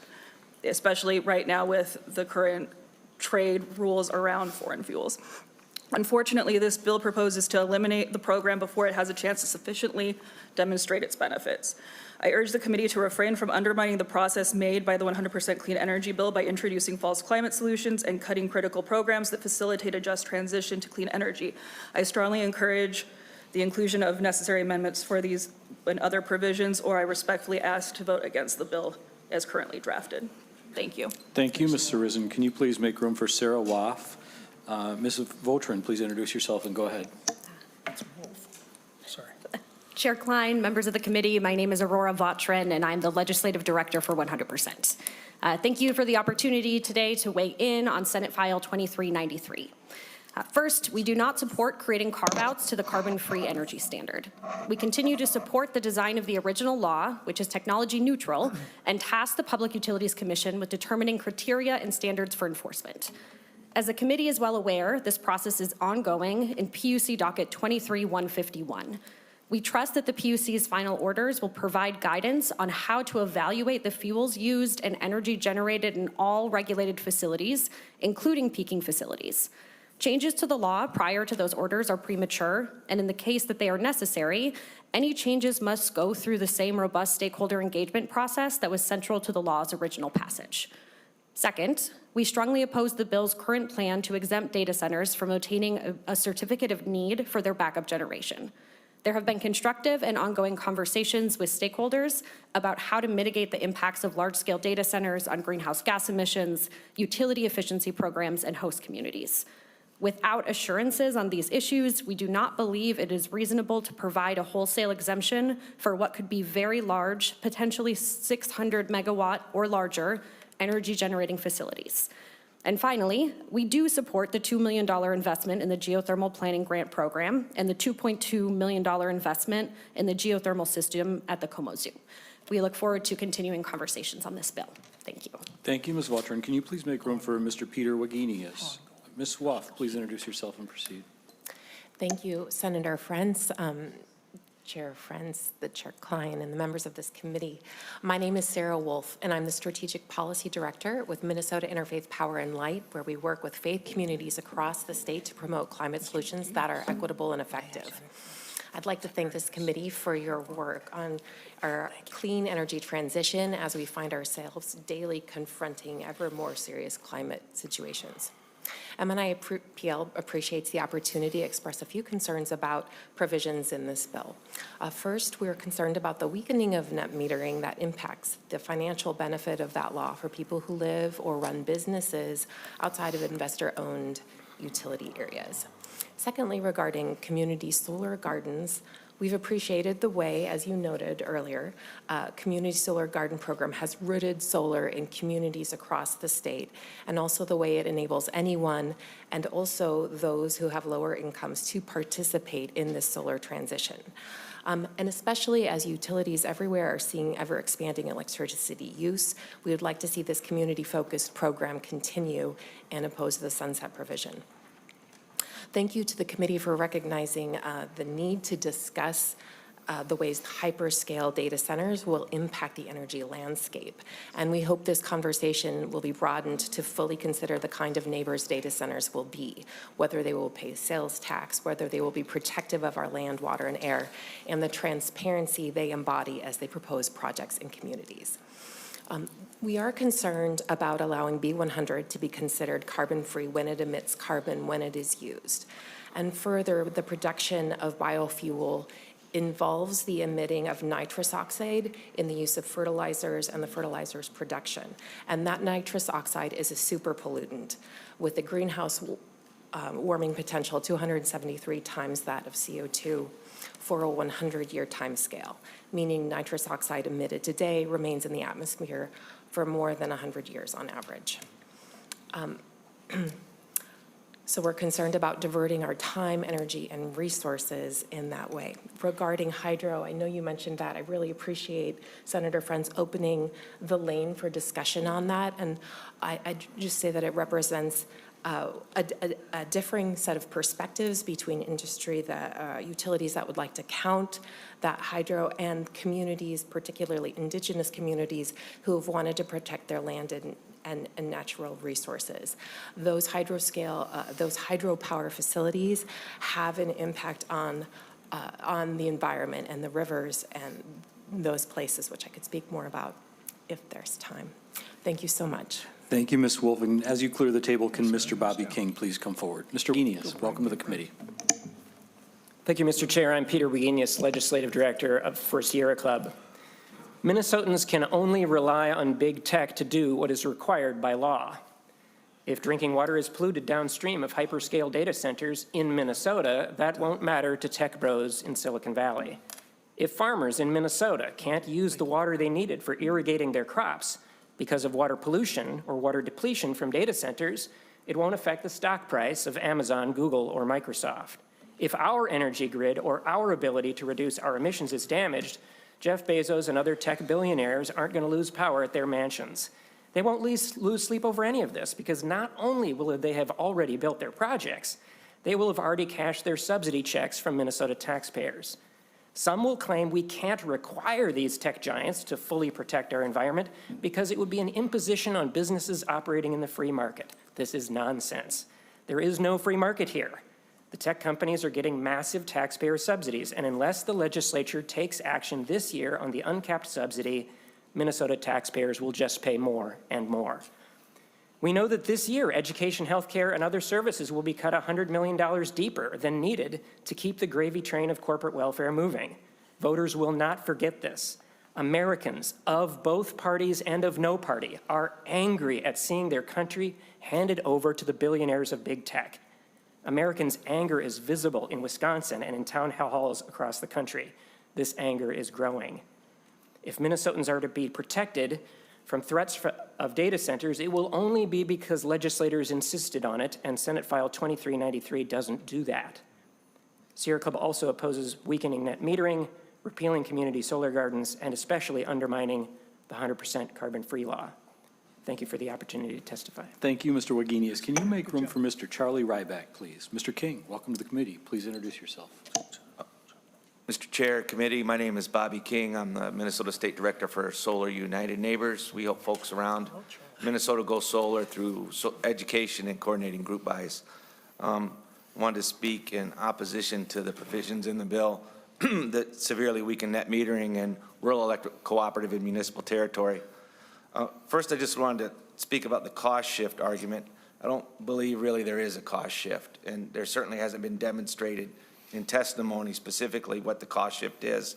especially right now with the current trade rules around foreign fuels. Unfortunately, this bill proposes to eliminate the program before it has a chance to sufficiently demonstrate its benefits. I urge the committee to refrain from undermining the process made by the 100% Clean Energy Bill by introducing false climate solutions and cutting critical programs that facilitate a just transition to clean energy. I strongly encourage the inclusion of necessary amendments for these and other provisions, or I respectfully ask to vote against the bill as currently drafted. Thank you. Thank you, Ms. Sarizin. Can you please make room for Sarah Waff? Ms. Votrin, please introduce yourself and go ahead. Chair Klein, members of the committee, my name is Aurora Votrin, and I'm the Legislative Director for 100%. Thank you for the opportunity today to weigh in on Senate File 2393. First, we do not support creating carve-outs to the carbon-free energy standard. We continue to support the design of the original law, which is technology neutral, and task the Public Utilities Commission with determining criteria and standards for enforcement. As the committee is well aware, this process is ongoing in PUC docket 23-151. We trust that the PUC's final orders will provide guidance on how to evaluate the fuels used and energy generated in all regulated facilities, including peaking facilities. Changes to the law prior to those orders are premature, and in the case that they are necessary, any changes must go through the same robust stakeholder engagement process that was central to the law's original passage. Second, we strongly oppose the bill's current plan to exempt data centers from obtaining a certificate of need for their backup generation. There have been constructive and ongoing conversations with stakeholders about how to mitigate the impacts of large-scale data centers on greenhouse gas emissions, utility efficiency programs, and host communities. Without assurances on these issues, we do not believe it is reasonable to provide a wholesale exemption for what could be very large, potentially 600 megawatt or larger, energy generating facilities. And finally, we do support the $2 million investment in the geothermal planning grant program and the $2.2 million investment in the geothermal system at the Como Zoo. We look forward to continuing conversations on this bill. Thank you. Thank you, Ms. Votrin. Can you please make room for Mr. Peter Wagenius? Ms. Waff, please introduce yourself and proceed. Thank you, Senator Frentz. Chair Frentz, the Chair Klein, and the members of this committee. My name is Sarah Wolf, and I'm the Strategic Policy Director with Minnesota Interfaith Power and Light, where we work with faith communities across the state to promote climate solutions that are equitable and effective. I'd like to thank this committee for your work on our clean energy transition as we find ourselves daily confronting ever more serious climate situations. MNIPL appreciates the opportunity to express a few concerns about provisions in this bill. First, we're concerned about the weakening of net metering that impacts the financial benefit of that law for people who live or run businesses outside of investor-owned utility areas. Secondly, regarding community solar gardens, We've appreciated the way, as you noted earlier, Community Solar Garden Program has rooted solar in communities across the state, and also the way it enables anyone and also those who have lower incomes to participate in this solar transition. And especially as utilities everywhere are seeing ever-expanding electricity use, we would like to see this community-focused program continue and oppose the sunset provision. Thank you to the committee for recognizing the need to discuss the ways hyperscale data centers will impact the energy landscape. And we hope this conversation will be broadened to fully consider the kind of neighbors data centers will be, whether they will pay sales tax, whether they will be protective of our land, water, and air, and the transparency they embody as they propose projects in communities. We are concerned about allowing B100 to be considered carbon-free when it emits carbon when it is used. And further, the production of biofuel involves the emitting of nitrous oxide in the use of fertilizers and the fertilizers production. And that nitrous oxide is a super pollutant with a greenhouse warming potential 273 times that of CO2 for a 100-year time scale, meaning nitrous oxide emitted today remains in the atmosphere for more than 100 years on average. So we're concerned about diverting our time, energy, and resources in that way. Regarding hydro, I know you mentioned that. I really appreciate Senator Frentz opening the lane for discussion on that. And I just say that it represents a differing set of perspectives between industry, utilities that would like to count that hydro, and communities, particularly indigenous communities, who have wanted to protect their land and natural resources. Those hydropower facilities have an impact on the environment and the rivers and those places, which I could speak more about if there's time. Thank you so much. Thank you, Ms. Wolf. And as you clear the table, can Mr. Bobby King please come forward? Mr. Wegenius, welcome to the committee. Thank you, Mr. Chair. I'm Peter Wegenius, Legislative Director for Sierra Club. Minnesotans can only rely on big tech to do what is required by law. If drinking water is polluted downstream of hyperscale data centers in Minnesota, that won't matter to tech bros in Silicon Valley. If farmers in Minnesota can't use the water they needed for irrigating their crops because of water pollution or water depletion from data centers, it won't affect the stock price of Amazon, Google, or Microsoft. If our energy grid or our ability to reduce our emissions is damaged, Jeff Bezos and other tech billionaires aren't going to lose power at their mansions. They won't lose sleep over any of this, because not only will they have already built their projects, they will have already cashed their subsidy checks from Minnesota taxpayers. Some will claim we can't require these tech giants to fully protect our environment because it would be an imposition on businesses operating in the free market. This is nonsense. There is no free market here. The tech companies are getting massive taxpayer subsidies, and unless the legislature takes action this year on the uncapped subsidy, Minnesota taxpayers will just pay more and more. We know that this year, education, healthcare, and other services will be cut $100 million deeper than needed to keep the gravy train of corporate welfare moving. Voters will not forget this. Americans of both parties and of no party are angry at seeing their country handed over to the billionaires of big tech. Americans' anger is visible in Wisconsin and in town halls across the country. This anger is growing. If Minnesotans are to be protected from threats of data centers, it will only be because legislators insisted on it, and Senate File 2393 doesn't do that. Sierra Club also opposes weakening net metering, repealing community solar gardens, and especially undermining the 100% carbon-free law. Thank you for the opportunity to testify. Thank you, Mr. Wegenius. Can you make room for Mr. Charlie Ryback, please? Mr. King, welcome to the committee. Please introduce yourself. Mr. Chair, committee, my name is Bobby King. I'm the Minnesota State Director for Solar United Neighbors. We help folks around Minnesota go solar through education and coordinating group buys. Wanted to speak in opposition to the provisions in the bill that severely weaken net metering and rural electric cooperative and municipal territory. First, I just wanted to speak about the cost shift argument. I don't believe really there is a cost shift, and there certainly hasn't been demonstrated in testimony specifically what the cost shift is.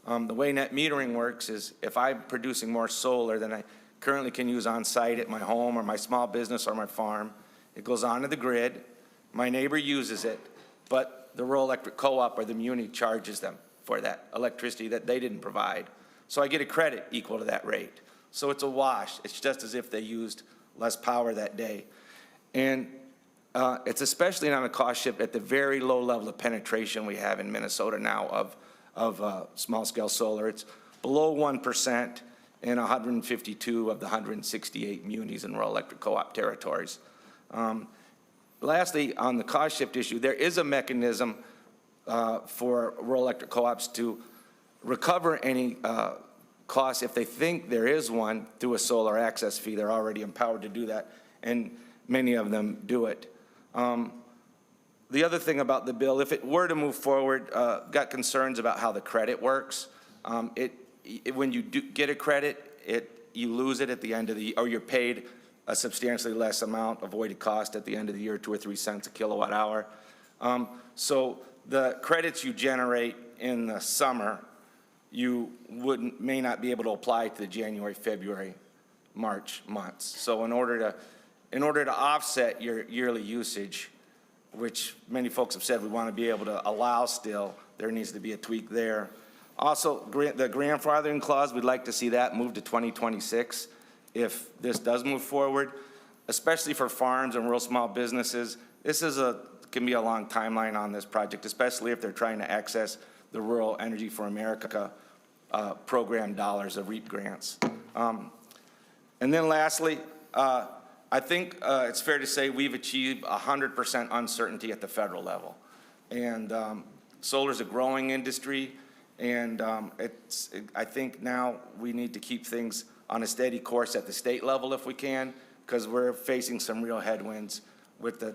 The way net metering works is if I'm producing more solar than I currently can use on site at my home or my small business or my farm, it goes onto the grid, my neighbor uses it, but the rural electric co-op or the muni charges them. for that electricity that they didn't provide. So I get a credit equal to that rate. So it's a wash. It's just as if they used less power that day. And it's especially on a cost shift at the very low level of penetration we have in Minnesota now of small-scale solar. It's below 1% in 152 of the 168 munis in rural electric co-op territories. Lastly, on the cost shift issue, there is a mechanism for rural electric co-ops to recover any costs if they think there is one through a solar access fee. They're already empowered to do that, and many of them do it. The other thing about the bill, if it were to move forward, got concerns about how the credit works. When you do get a credit, you lose it at the end of the, or you're paid a substantially less amount avoided cost at the end of the year, 2 or 3 cents a kilowatt hour. So the credits you generate in the summer, you may not be able to apply to the January, February, March months. So in order to offset your yearly usage, which many folks have said we want to be able to allow still, there needs to be a tweak there. Also, the grandfathering clause, we'd like to see that move to 2026 if this does move forward, especially for farms and rural small businesses. This is can be a long timeline on this project, especially if they're trying to access the Rural Energy for America program dollars of REAP grants. And then lastly, I think it's fair to say we've achieved 100% uncertainty at the federal level. And solar is a growing industry, and I think now we need to keep things on a steady course at the state level if we can, because we're facing some real headwinds with the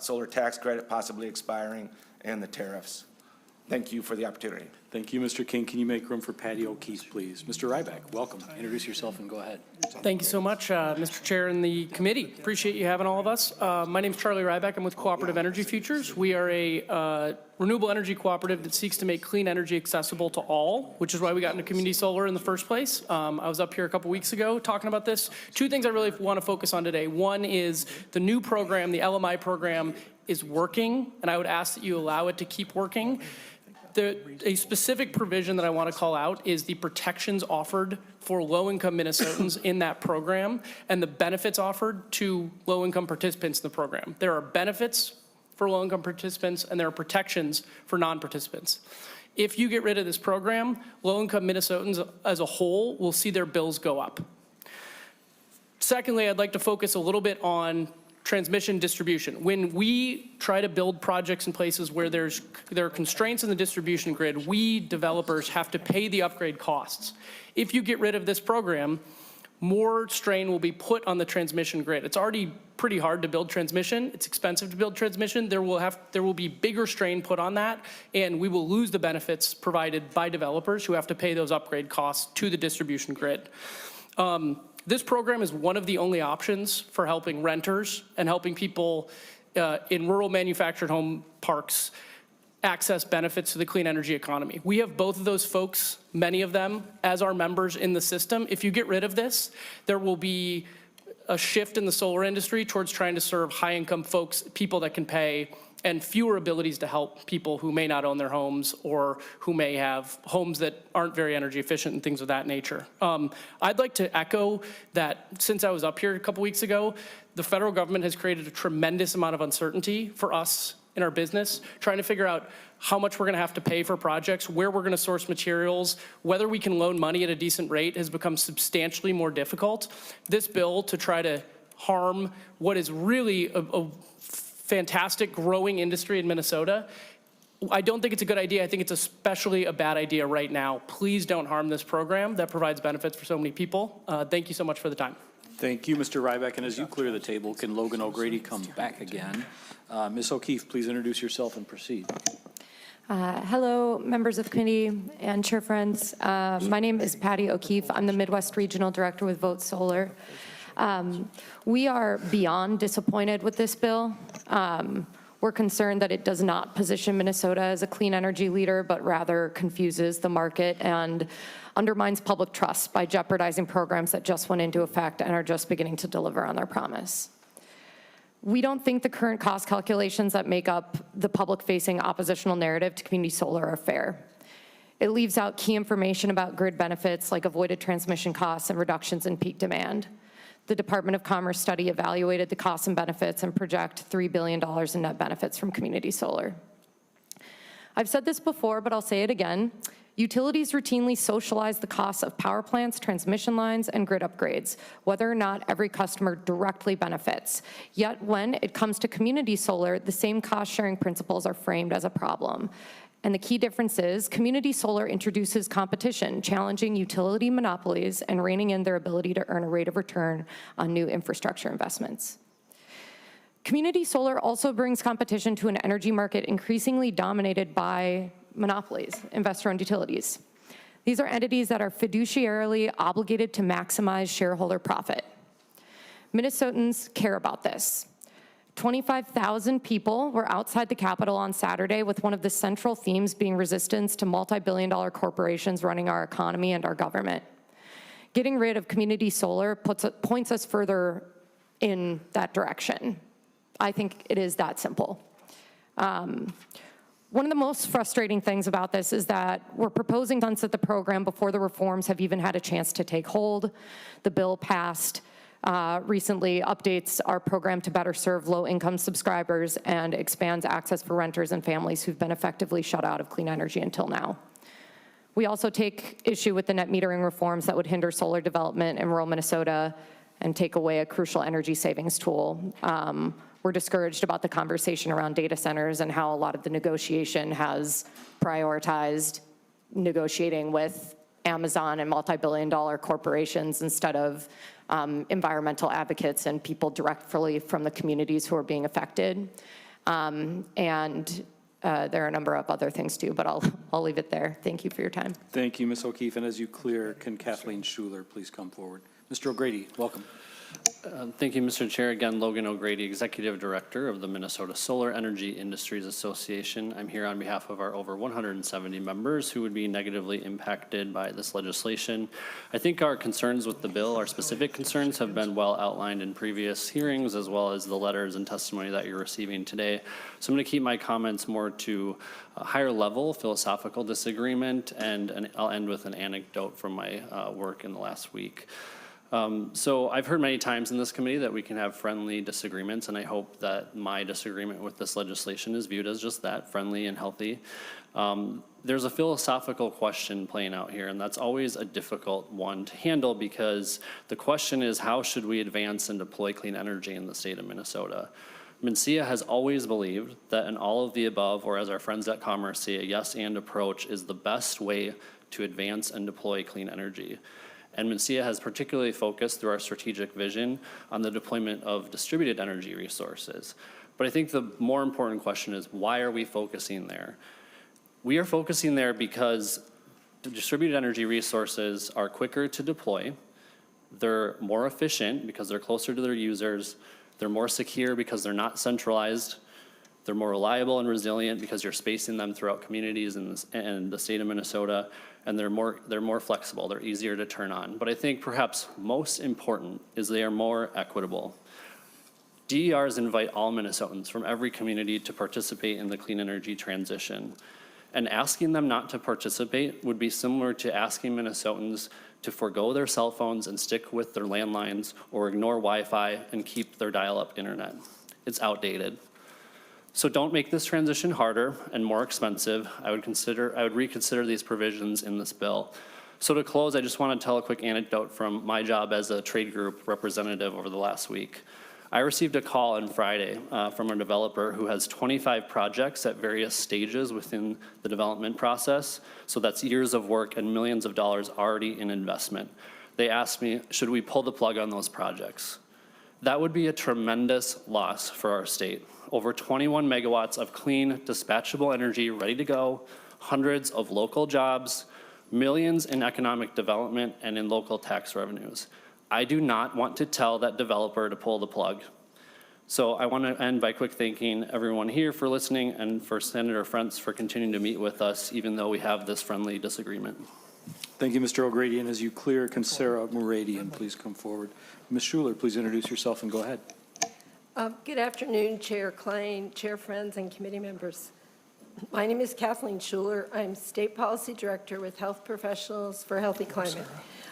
solar tax credit possibly expiring and the tariffs. Thank you for the opportunity. Thank you, Mr. King. Can you make room for Patty O'Keefe, please? Mr. Ryback, welcome. Introduce yourself and go ahead. Thank you so much, Mr. Chair and the committee. Appreciate you having all of us. My name is Charlie Ryback. I'm with Cooperative Energy Futures. We are a renewable energy cooperative that seeks to make clean energy accessible to all, which is why we got into community solar in the first place. I was up here a couple weeks ago talking about this. 2 things I really want to focus on today. One is the new program, the LMI program, is working, and I would ask that you allow it to keep working. A specific provision that I want to call out is the protections offered for low-income Minnesotans in that program and the benefits offered to low-income participants in the program. There are benefits for low-income participants and there are protections for non-participants. If you get rid of this program, low-income Minnesotans as a whole will see their bills go up. Secondly, I'd like to focus a little bit on transmission distribution. When we try to build projects in places where there are constraints in the distribution grid, we developers have to pay the upgrade costs. If you get rid of this program, more strain will be put on the transmission grid. It's already pretty hard to build transmission. It's expensive to build transmission. There will be bigger strain put on that, and we will lose the benefits provided by developers who have to pay those upgrade costs to the distribution grid. This program is one of the only options for helping renters and helping people in rural manufactured home parks access benefits to the clean energy economy. We have both of those folks, many of them, as our members in the system. If you get rid of this, there will be a shift in the solar industry towards trying to serve high-income folks, people that can pay, and fewer abilities to help people who may not own their homes or who may have homes that aren't very energy efficient and things of that nature. I'd like to echo that since I was up here a couple weeks ago, the federal government has created a tremendous amount of uncertainty for us in our business, trying to figure out how much we're gonna have to pay for projects, where we're gonna source materials, whether we can loan money at a decent rate has become substantially more difficult. This bill to try to harm what is really a fantastic growing industry in Minnesota, I don't think it's a good idea. I think it's especially a bad idea right now. Please don't harm this program that provides benefits for so many people. Thank you so much for the time. Thank you, Mr. Ryback. And as you clear the table, can Logan O'Grady come back again? Ms. O'Keefe, please introduce yourself and proceed. Hello, members of the committee and Chair Frentz. My name is Patty O'Keefe. I'm the Midwest Regional Director with Vote Solar. We are beyond disappointed with this bill. We're concerned that it does not position Minnesota as a clean energy leader, but rather confuses the market and undermines public trust by jeopardizing programs that just went into effect and are just beginning to deliver on their promise. We don't think the current cost calculations that make up the public-facing oppositional narrative to community solar are fair. It leaves out key information about grid benefits like avoided transmission costs and reductions in peak demand. The Department of Commerce study evaluated the costs and benefits and project $3 billion in net benefits from community solar. I've said this before, but I'll say it again. Utilities routinely socialize the costs of power plants, transmission lines, and grid upgrades, whether or not every customer directly benefits. Yet when it comes to community solar, the same cost-sharing principles are framed as a problem. And the key difference is community solar introduces competition, challenging utility monopolies and reining in their ability to earn a rate of return on new infrastructure investments. Community solar also brings competition to an energy market increasingly dominated by monopolies, investor-owned utilities. These are entities that are fiduciarily obligated to maximize shareholder profit. Minnesotans care about this. 25,000 people were outside the Capitol on Saturday with one of the central themes being resistance to multi-billion-dollar corporations running our economy and our government. Getting rid of community solar points us further in that direction. I think it is that simple. One of the most frustrating things about this is that we're proposing to sunset the program before the reforms have even had a chance to take hold. The bill passed recently, updates our program to better serve low-income subscribers and expands access for renters and families who've been effectively shut out of clean energy until now. We also take issue with the net metering reforms that would hinder solar development in rural Minnesota and take away a crucial energy savings tool. We're discouraged about the conversation around data centers and how a lot of the negotiation has prioritized negotiating with Amazon and multi-billion-dollar corporations instead of environmental advocates and people directly from the communities who are being affected. There are a number of other things too, but I'll leave it there. Thank you for your time. Thank you, Ms. O'Keefe. And as you clear, can Kathleen Schuler please come forward? Mr. O'Grady, welcome. Thank you, Mr. Chair. Again, Logan O'Grady, Executive Director of the Minnesota Solar Energy Industries Association. I'm here on behalf of our over 170 members who would be negatively impacted by this legislation. I think our concerns with the bill, our specific concerns, have been well outlined in previous hearings as well as the letters and testimony that you're receiving today. So I'm going to keep my comments more to a higher level philosophical disagreement, and I'll end with an anecdote from my work in the last week. So I've heard many times in this committee that we can have friendly disagreements, and I hope that my disagreement with this legislation is viewed as just that, friendly and healthy. There's a philosophical question playing out here, and that's always a difficult one to handle because the question is, how should we advance and deploy clean energy in the state of Minnesota? MNSEA has always believed that an all of the above, or as our friends at Commerce say, a yes and approach is the best way to advance and deploy clean energy. And MNSEA has particularly focused through our strategic vision on the deployment of distributed energy resources. But I think the more important question is, why are we focusing there? We are focusing there because the distributed energy resources are quicker to deploy, they're more efficient because they're closer to their users, they're more secure because they're not centralized, they're more reliable and resilient because you're spacing them throughout communities and the state of Minnesota, and they're more flexible, they're easier to turn on. But I think perhaps most important is they are more equitable. DERs invite all Minnesotans from every community to participate in the clean energy transition. And asking them not to participate would be similar to asking Minnesotans to forego their cell phones and stick with their landlines or ignore Wi-Fi and keep their dial-up internet. It's outdated. So don't make this transition harder and more expensive. I would reconsider these provisions in this bill. So to close, I just want to tell a quick anecdote from my job as a trade group representative over the last week. I received a call on Friday from a developer who has 25 projects at various stages within the development process. So that's years of work and millions of dollars already in investment. They asked me, should we pull the plug on those projects? That would be a tremendous loss for our state. Over 21 megawatts of clean, dispatchable energy ready to go, hundreds of local jobs, millions in economic development and in local tax revenues. I do not want to tell that developer to pull the plug. So I want to end by quick thanking everyone here for listening and for Senator Frentz for continuing to meet with us, even though we have this friendly disagreement. Thank you, Mr. O'Grady. And as you clear, can Sarah Muradian please come forward? Ms. Schuler, please introduce yourself and go ahead. Good afternoon, Chair Klein, Chair Frentz, and committee members. My name is Kathleen Schuler. I'm State Policy Director with Health Professionals for Healthy Climate.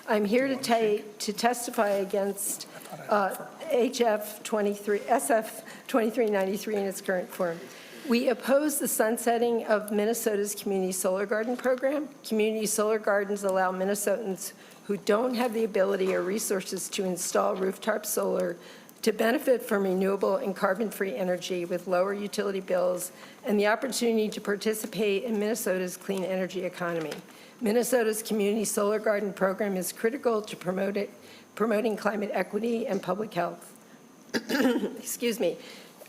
I'm here to testify against SF 2393 in its current form. We oppose the sunsetting of Minnesota's Community Solar Garden program. Community solar gardens allow Minnesotans who don't have the ability or resources to install rooftop solar to benefit from renewable and carbon-free energy with lower utility bills and the opportunity to participate in Minnesota's clean energy economy. Minnesota's Community Solar Garden program is critical to promoting climate equity and public health. Excuse me.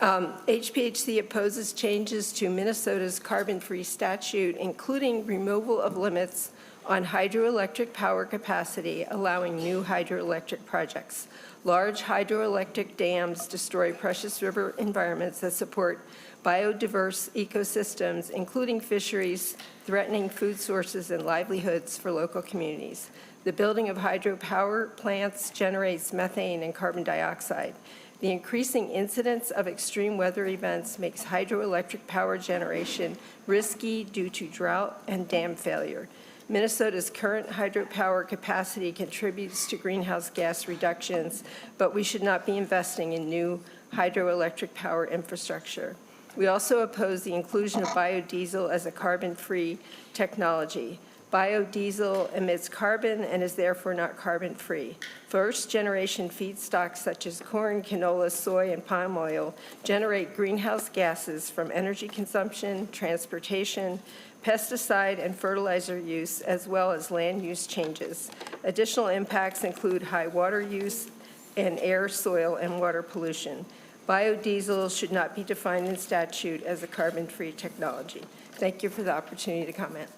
HPHC opposes changes to Minnesota's carbon-free statute, including removal of limits on hydroelectric power capacity, allowing new hydroelectric projects. Large hydroelectric dams destroy precious river environments that support biodiverse ecosystems, including fisheries, threatening food sources and livelihoods for local communities. The building of hydropower plants generates methane and carbon dioxide. The increasing incidence of extreme weather events makes hydroelectric power generation risky due to drought and dam failure. Minnesota's current hydropower capacity contributes to greenhouse gas reductions, but we should not be investing in new hydroelectric power infrastructure. We also oppose the inclusion of biodiesel as a carbon-free technology. Biodiesel emits carbon and is therefore not carbon-free. First-generation feedstocks such as corn, canola, soy, and palm oil generate greenhouse gases from energy consumption, transportation, pesticide and fertilizer use, as well as land use changes. Additional impacts include high water use and air, soil, and water pollution. Biodiesel should not be defined in statute as a carbon-free technology. Thank you for the opportunity to comment.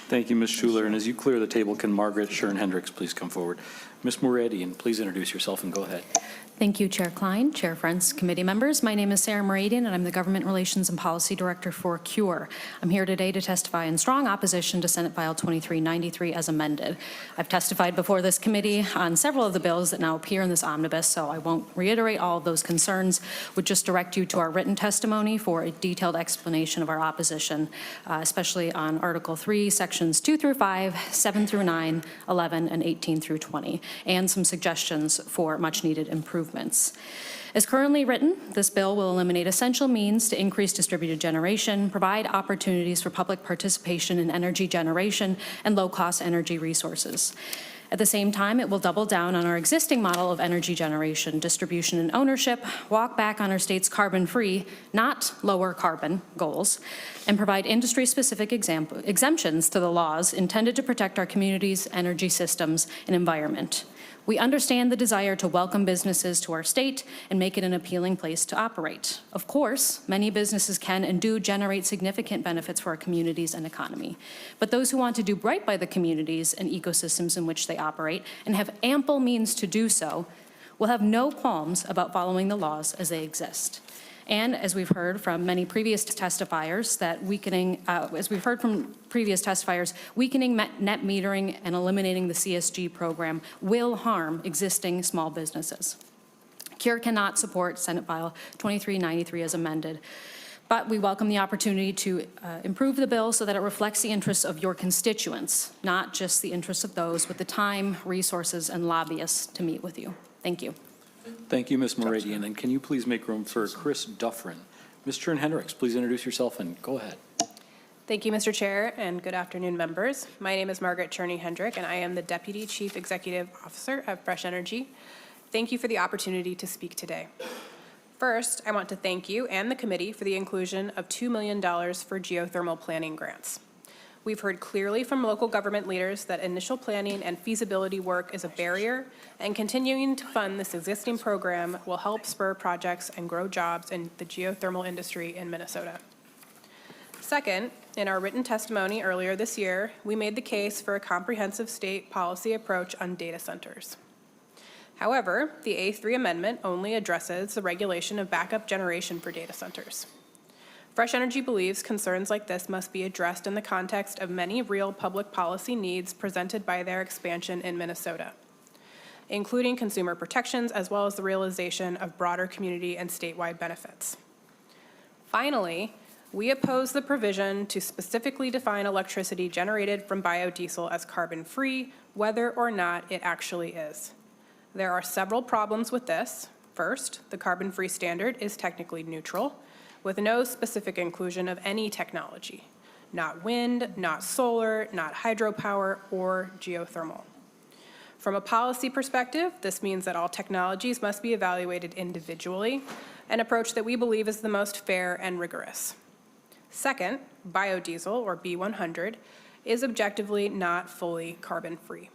Thank you, Ms. Schuler. And as you clear the table, can Margaret Shern-Hendricks please come forward? Ms. Moradian, please introduce yourself and go ahead. Thank you, Chair Klein, Chair Frentz, committee members. My name is Sarah Moradian, and I'm the Government Relations and Policy Director for CURE. I'm here today to testify in strong opposition to Senate File 2393 as amended. I've testified before this committee on several of the bills that now appear in this omnibus, so I won't reiterate all of those concerns. Would just direct you to our written testimony for a detailed explanation of our opposition, especially on Article 3, Sections 2 through 5, 7 through 9, 11, and 18 through 20, and some suggestions for much-needed improvements. As currently written, this bill will eliminate essential means to increase distributed generation, provide opportunities for public participation in energy generation and low-cost energy resources. At the same time, it will double down on our existing model of energy generation, distribution, and ownership, walk back on our state's carbon-free, not lower carbon goals, and provide industry-specific exemptions to the laws intended to protect our communities, energy systems, and environment. We understand the desire to welcome businesses to our state and make it an appealing place to operate. Of course, many businesses can and do generate significant benefits for our communities and economy. But those who want to do right by the communities and ecosystems in which they operate and have ample means to do so will have no qualms about following the laws as they exist. And as we've heard from many previous testifiers, weakening net metering and eliminating the CSG program will harm existing small businesses. CURE cannot support Senate File 2393 as amended, but we welcome the opportunity to improve the bill so that it reflects the interests of your constituents, not just the interests of those with the time, resources, and lobbyists to meet with you. Thank you. Thank you, Ms. Moradian. And can you please make room for Chris Duffrin? Ms. Shern-Hendricks, please introduce yourself and go ahead. Thank you, Mr. Chair, and good afternoon, members. My name is Margaret Cherney-Hendrick, and I am the Deputy Chief Executive Officer of Fresh Energy. Thank you for the opportunity to speak today. First, I want to thank you and the committee for the inclusion of $2 million for geothermal planning grants. We've heard clearly from local government leaders that initial planning and feasibility work is a barrier, and continuing to fund this existing program will help spur projects and grow jobs in the geothermal industry in Minnesota. Second, in our written testimony earlier this year, we made the case for a comprehensive state policy approach on data centers. However, the A3 amendment only addresses the regulation of backup generation for data centers. Fresh Energy believes concerns like this must be addressed in the context of many real public policy needs presented by their expansion in Minnesota, including consumer protections as well as the realization of broader community and statewide benefits. Finally, We oppose the provision to specifically define electricity generated from biodiesel as carbon-free, whether or not it actually is. There are several problems with this. First, the carbon-free standard is technically neutral, with no specific inclusion of any technology, not wind, not solar, not hydropower, or geothermal. From a policy perspective, this means that all technologies must be evaluated individually, an approach that we believe is the most fair and rigorous. Second, biodiesel, or B100, is objectively not fully carbon-free.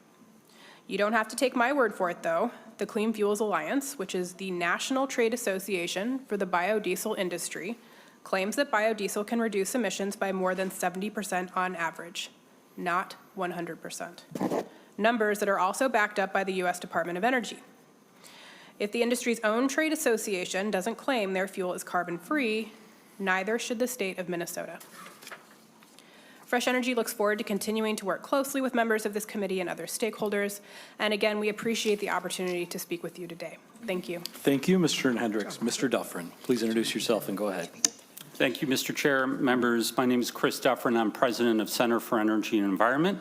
You don't have to take my word for it, though. The Clean Fuels Alliance, which is the national trade association for the biodiesel industry, claims that biodiesel can reduce emissions by more than 70% on average, not 100%. Numbers that are also backed up by the U.S. Department of Energy. If the industry's own trade association doesn't claim their fuel is carbon-free, neither should the state of Minnesota. Fresh Energy looks forward to continuing to work closely with members of this committee and other stakeholders. And again, we appreciate the opportunity to speak with you today. Thank you. Thank you, Mr. Hendricks. Mr. Duffrin, please introduce yourself and go ahead. Thank you, Mr. Chair, members. My name is Chris Duffrin. I'm president of Center for Energy and Environment.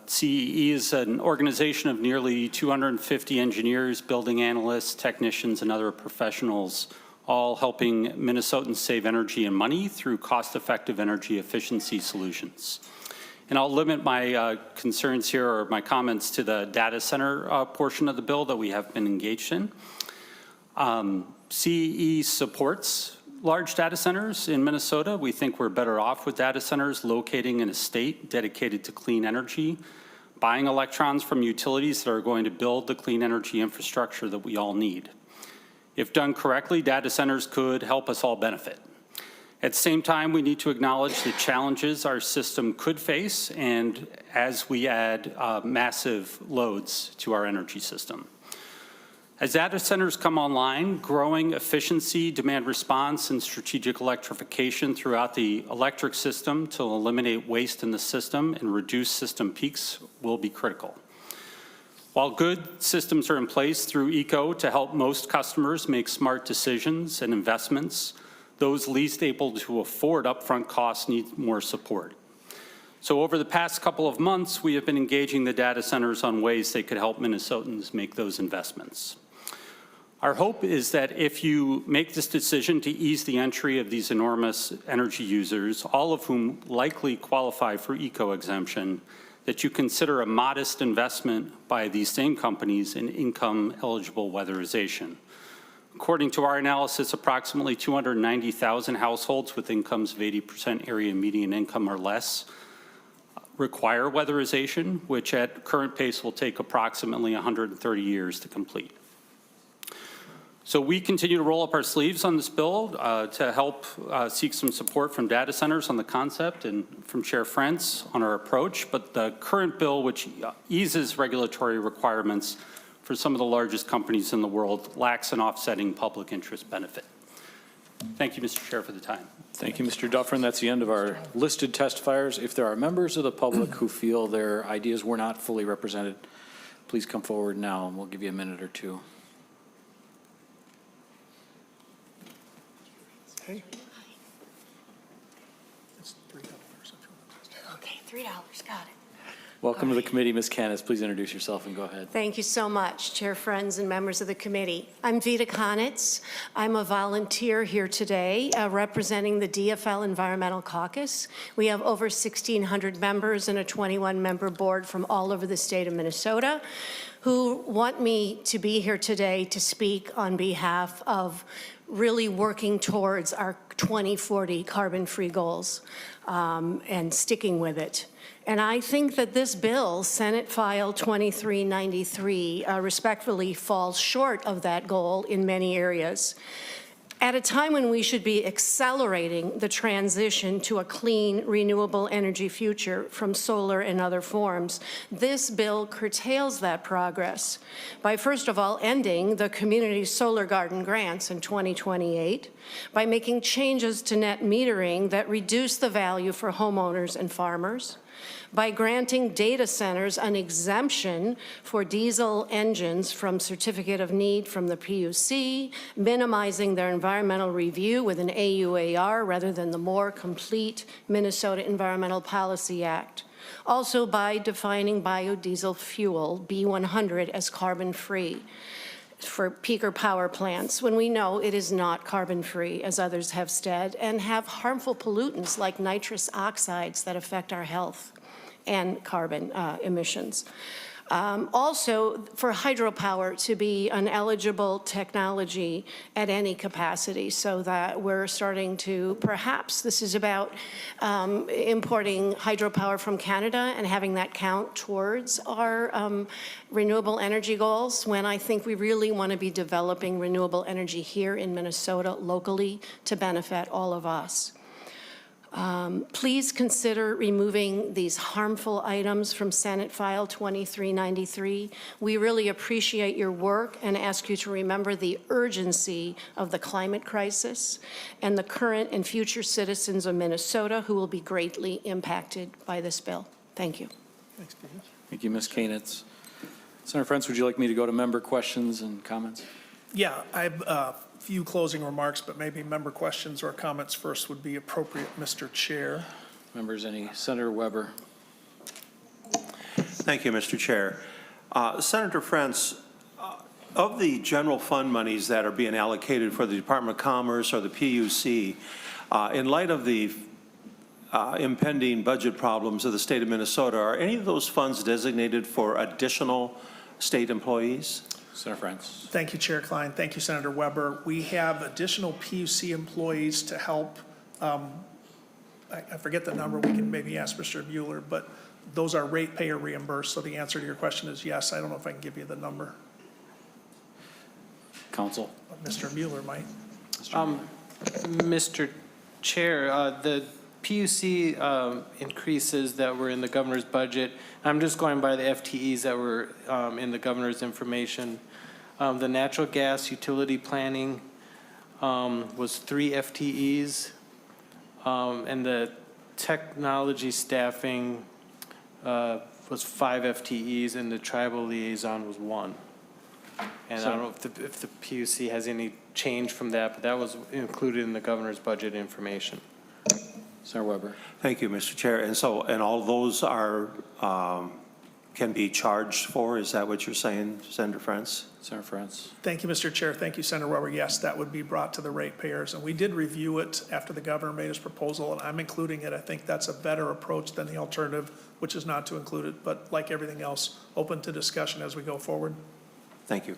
CEE is an organization of nearly 250 engineers, building analysts, technicians, and other professionals, all helping Minnesotans save energy and money through cost-effective energy efficiency solutions. And I'll limit my concerns here or my comments to the data center portion of the bill that we have been engaged in. CEE supports large data centers in Minnesota. We think we're better off with data centers locating in a state dedicated to clean energy, buying electrons from utilities that are going to build the clean energy infrastructure that we all need. If done correctly, data centers could help us all benefit. At the same time, we need to acknowledge the challenges our system could face and as we add massive loads to our energy system. As data centers come online, growing efficiency, demand response, and strategic electrification throughout the electric system to eliminate waste in the system and reduce system peaks will be critical. While good systems are in place through ECO to help most customers make smart decisions and investments, those least able to afford upfront costs need more support. So over the past couple of months, we have been engaging the data centers on ways they could help Minnesotans make those investments. Our hope is that if you make this decision to ease the entry of these enormous energy users, all of whom likely qualify for ECO exemption, that you consider a modest investment by these same companies in income-eligible weatherization. According to our analysis, approximately 290,000 households with incomes of 80% area median income or less require weatherization, which at current pace will take approximately 130 years to complete. So we continue to roll up our sleeves on this bill to help seek some support from data centers on the concept and from Chair Frentz on our approach. But the current bill, which eases regulatory requirements for some of the largest companies in the world, lacks an offsetting public interest benefit. Thank you, Mr. Chair, for the time. Thank you, Mr. Duffrin. That's the end of our listed testifiers. If there are members of the public who feel their ideas were not fully represented, please come forward now and we'll give you a minute or two. Okay. Okay, $3, got it. Welcome to the committee, Ms. Canis. Please introduce yourself and go ahead. Thank you so much, Chair Friends and members of the committee. I'm Vita Konitz. I'm a volunteer here today representing the DFL Environmental Caucus. We have over 1,600 members and a 21-member board from all over the state of Minnesota who want me to be here today to speak on behalf of really working towards our 2040 carbon-free goals and sticking with it. And I think that this bill, Senate File 2393, respectfully falls short of that goal in many areas. At a time when we should be accelerating the transition to a clean, renewable energy future from solar and other forms, this bill curtails that progress by, first of all, ending the community solar garden grants in 2028, by making changes to net metering that reduce the value for homeowners and farmers, by granting data centers an exemption for diesel engines from certificate of need from the PUC, minimizing their environmental review with an AUAR rather than the more complete Minnesota Environmental Policy Act. Also by defining biodiesel fuel, B100, as carbon-free for peaker power plants, when we know it is not carbon-free, as others have said, and have harmful pollutants like nitrous oxides that affect our health and carbon emissions. Also, for hydropower to be an eligible technology at any capacity, so that we're starting to, perhaps this is about importing hydropower from Canada and having that count towards our renewable energy goals, when I think we really want to be developing renewable energy here in Minnesota locally to benefit all of us. Please consider removing these harmful items from Senate File 2393. We really appreciate your work and ask you to remember the urgency of the climate crisis and the current and future citizens of Minnesota who will be greatly impacted by this bill. Thank you. Thanks, Peter. Thank you, Ms. Koenitz. Senator Frentz, would you like me to go to member questions and comments? Yeah, I have a few closing remarks, but maybe member questions or comments first would be appropriate, Mr. Chair. Members, any? Senator Weber. Thank you, Mr. Chair. Senator Frentz, of the general fund monies that are being allocated for the Department of Commerce or the PUC, in light of the impending budget problems of the state of Minnesota, are any of those funds designated for additional state employees? Senator Frentz. Thank you, Chair Klein. Thank you, Senator Weber. We have additional PUC employees to help. I forget the number. We can maybe ask Mr. Mueller, but those are ratepayer reimbursed. So the answer to your question is yes. I don't know if I can give you the number. Council. Mr. Mueller might. Mr. Chair, the PUC increases that were in the governor's budget, I'm just going by the FTEs that were in the governor's information. The natural gas utility planning was 3 FTEs, and the technology staffing was 5 FTEs, and the tribal liaison was 1. And I don't know if the PUC has any change from that, but that was included in the governor's budget information. Senator Weber. Thank you, Mr. Chair. And so, and all those are, can be charged for? Is that what you're saying, Senator Frentz? Senator Frentz. Thank you, Mr. Chair. Thank you, Senator Weber. Yes, that would be brought to the ratepayers. And we did review it after the governor made his proposal, and I'm including it. I think that's a better approach than the alternative, which is not to include it. But like everything else, open to discussion as we go forward. Thank you.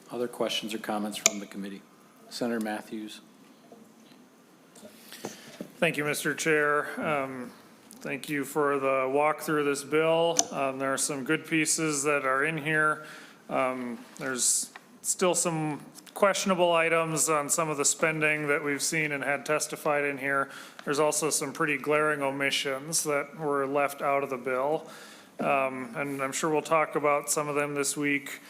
Other questions or comments from the committee? Senator Matthews. Thank you, Mr. Chair. Thank you for the walk through this bill. There are some good pieces that are in here. There's still some questionable items on some of the spending that we've seen and had testified in here. There's also some pretty glaring omissions that were left out of the bill. And I'm sure we'll talk about some of them this week.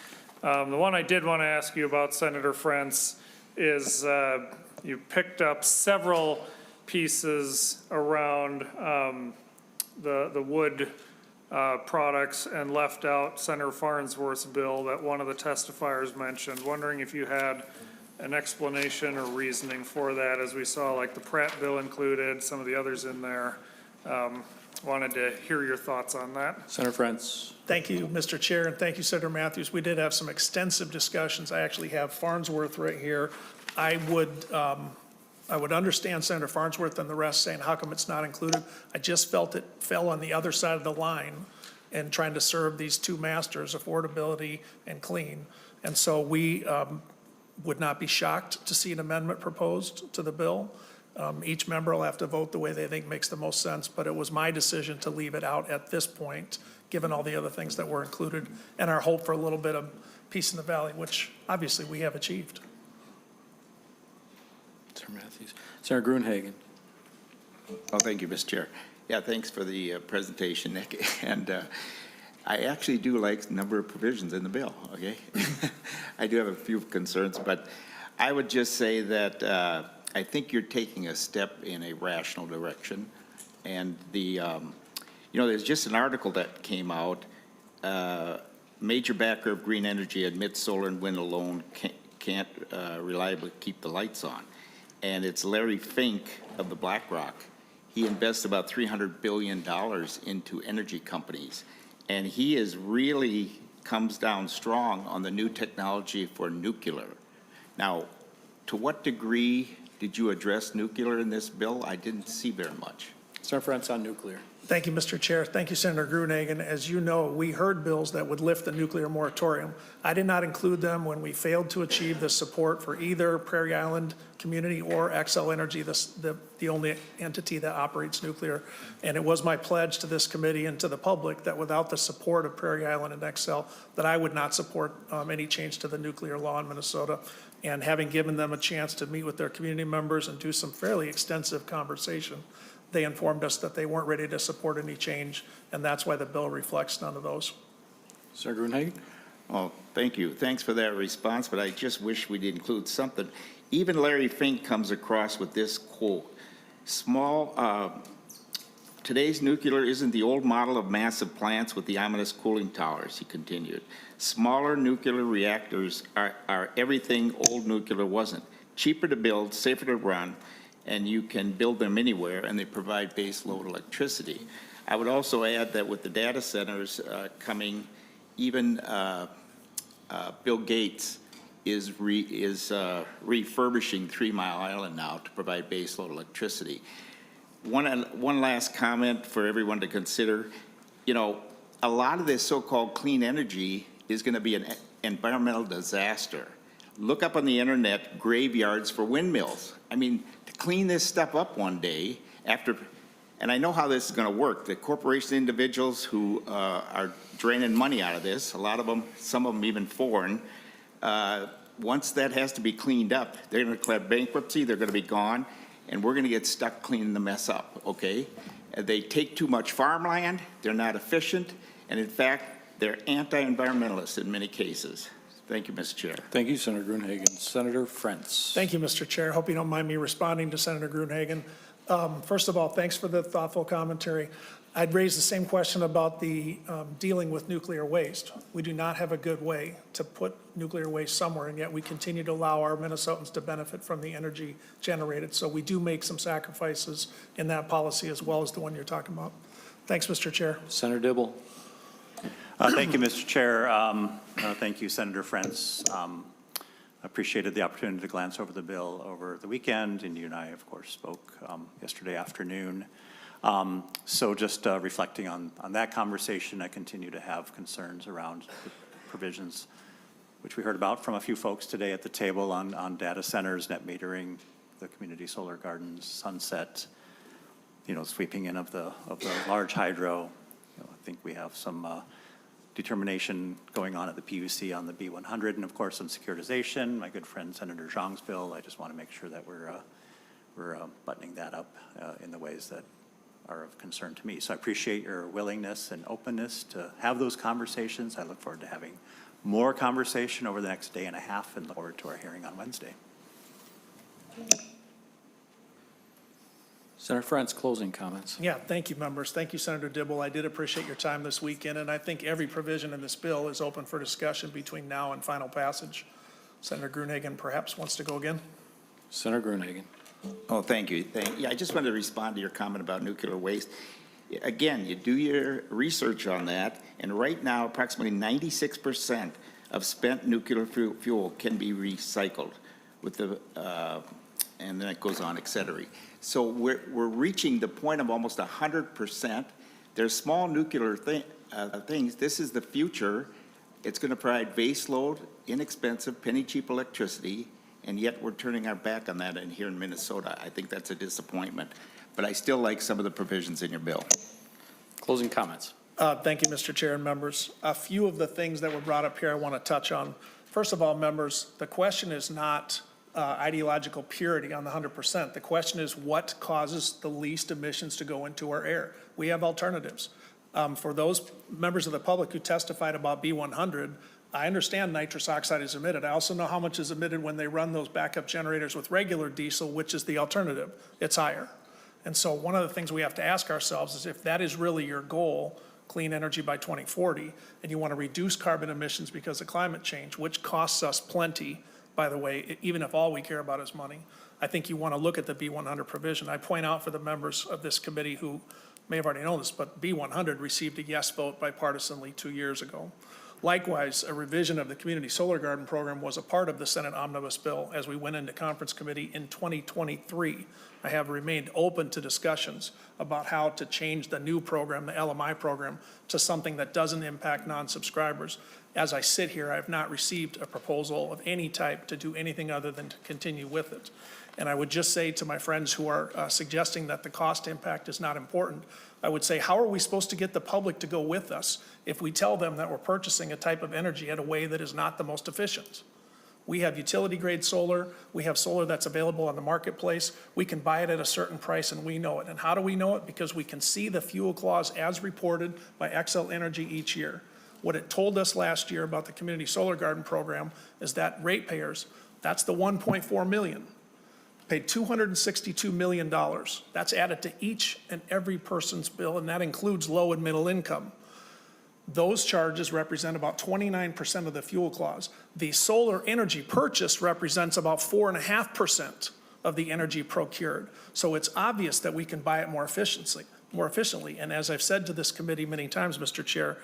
The one I did want to ask you about, Senator Frentz, is you picked up several pieces around the wood products and left out Senator Farnsworth's bill that one of the testifiers mentioned. Wondering if you had an explanation or reasoning for that, as we saw like the Pratt bill included, some of the others in there. Wanted to hear your thoughts on that. Senator Frentz. Thank you, Mr. Chair, and thank you, Senator Matthews. We did have some extensive discussions. I actually have Farnsworth right here. I would understand Senator Farnsworth and the rest saying, how come it's not included? I just felt it fell on the other side of the line in trying to serve these two masters, affordability and clean. And so we would not be shocked to see an amendment proposed to the bill. Each member will have to vote the way they think makes the most sense, but it was my decision to leave it out at this point, given all the other things that were included and our hope for a little bit of peace in the valley, which obviously we have achieved. Senator Matthews. Senator Gruenhagen. Oh, thank you, Mr. Chair. Yeah, thanks for the presentation, Nick. And I actually do like a number of provisions in the bill, okay? I do have a few concerns, but I would just say that I think you're taking a step in a rational direction. And the You know, there's just an article that came out, major backer of green energy admits solar and wind alone can't reliably keep the lights on. And it's Larry Fink of the BlackRock. He invests about $300 billion into energy companies. And he is really comes down strong on the new technology for nuclear. Now, to what degree did you address nuclear in this bill? I didn't see very much. Senator Frentz on nuclear. Thank you, Mr. Chair. Thank you, Senator Gruenhagen. As you know, we heard bills that would lift the nuclear moratorium. I did not include them when we failed to achieve the support for either Prairie Island Community or Xcel Energy, the only entity that operates nuclear. And it was my pledge to this committee and to the public that without the support of Prairie Island and Xcel, that I would not support any change to the nuclear law in Minnesota. And having given them a chance to meet with their community members and do some fairly extensive conversation, they informed us that they weren't ready to support any change, and that's why the bill reflects none of those. Senator Gruenhagen. Oh, thank you. Thanks for that response, but I just wish we'd include something. Even Larry Fink comes across with this quote, today's nuclear isn't the old model of massive plants with the ominous cooling towers, he continued. Smaller nuclear reactors are everything old nuclear wasn't. Cheaper to build, safer to run, and you can build them anywhere, and they provide base load electricity. I would also add that with the data centers coming, even Bill Gates is refurbishing 3 Mile Island now to provide base load electricity. One last comment for everyone to consider. You know, a lot of this so-called clean energy is going to be an environmental disaster. Look up on the internet graveyards for windmills. I mean, to clean this stuff up one day after, and I know how this is going to work. The corporation individuals who are draining money out of this, a lot of them, some of them even foreign, once that has to be cleaned up, they're going to declare bankruptcy, they're going to be gone, and we're going to get stuck cleaning the mess up, okay? They take too much farmland, they're not efficient, and in fact, they're anti-environmentalists in many cases. Thank you, Mr. Chair. Thank you, Senator Gruenhagen. Senator Frentz. Thank you, Mr. Chair. Hope you don't mind me responding to Senator Gruenhagen. First of all, thanks for the thoughtful commentary. I'd raise the same question about the dealing with nuclear waste. We do not have a good way to put nuclear waste somewhere, and yet we continue to allow our Minnesotans to benefit from the energy generated. So we do make some sacrifices in that policy as well as the one you're talking about. Thanks, Mr. Chair. Senator Dibble. Thank you, Mr. Chair. Thank you, Senator Frentz. Appreciated the opportunity to glance over the bill over the weekend, and you and I, of course, spoke yesterday afternoon. So just reflecting on that conversation, I continue to have concerns around the provisions, which we heard about from a few folks today at the table on data centers, net metering, the community solar gardens, sunset, sweeping in of the large hydro. I think we have some determination going on at the PUC on the B100, and of course on securitization. My good friend Senator Zhang's bill. I just want to make sure that we're buttoning that up in the ways that are of concern to me. So I appreciate your willingness and openness to have those conversations. I look forward to having more conversation over the next day and a half, and look forward to our hearing on Wednesday. Senator Frentz, closing comments. Yeah, thank you, members. Thank you, Senator Dibble. I did appreciate your time this weekend, and I think every provision in this bill is open for discussion between now and final passage. Senator Gruenhagen perhaps wants to go again. Senator Gruenhagen. Oh, thank you. I just wanted to respond to your comment about nuclear waste. Again, you do your research on that, and right now, approximately 96% of spent nuclear fuel can be recycled with the, and then it goes on, et cetera. So we're reaching the point of almost 100%. There's small nuclear things. This is the future. It's going to provide base load, inexpensive, penny cheap electricity, and yet we're turning our back on that here in Minnesota. I think that's a disappointment. But I still like some of the provisions in your bill. Closing comments. Thank you, Mr. Chair and members. A few of the things that were brought up here I want to touch on. First of all, members, the question is not ideological purity on the 100%. The question is what causes the least emissions to go into our air. We have alternatives. For those members of the public who testified about B100, I understand nitrous oxide is emitted. I also know how much is emitted when they run those backup generators with regular diesel, which is the alternative. It's higher. And so one of the things we have to ask ourselves is if that is really your goal, clean energy by 2040, and you want to reduce carbon emissions because of climate change, which costs us plenty, by the way, even if all we care about is money, I think you want to look at the B100 provision. I point out for the members of this committee who may have already known this, but B100 received a yes vote bipartisanly 2 years ago. Likewise, a revision of the Community Solar Garden Program was a part of the Senate Omnibus bill as we went into conference committee in 2023. I have remained open to discussions about how to change the new program, the LMI program, to something that doesn't impact non-subscribers. As I sit here, I have not received a proposal of any type to do anything other than to continue with it. And I would just say to my friends who are suggesting that the cost impact is not important, I would say, how are we supposed to get the public to go with us if we tell them that we're purchasing a type of energy at a way that is not the most efficient? We have utility grade solar. We have solar that's available on the marketplace. We can buy it at a certain price and we know it. And how do we know it? Because we can see the fuel clause as reported by Xcel Energy each year. What it told us last year about the Community Solar Garden Program is that ratepayers, that's the 1.4 million, paid $262 million. That's added to each and every person's bill, and that includes low and middle income. Those charges represent about 29% of the fuel clause. The solar energy purchase represents about 4.5% of the energy procured. So it's obvious that we can buy it more efficiently. And as I've said to this committee many times, Mr. Chair,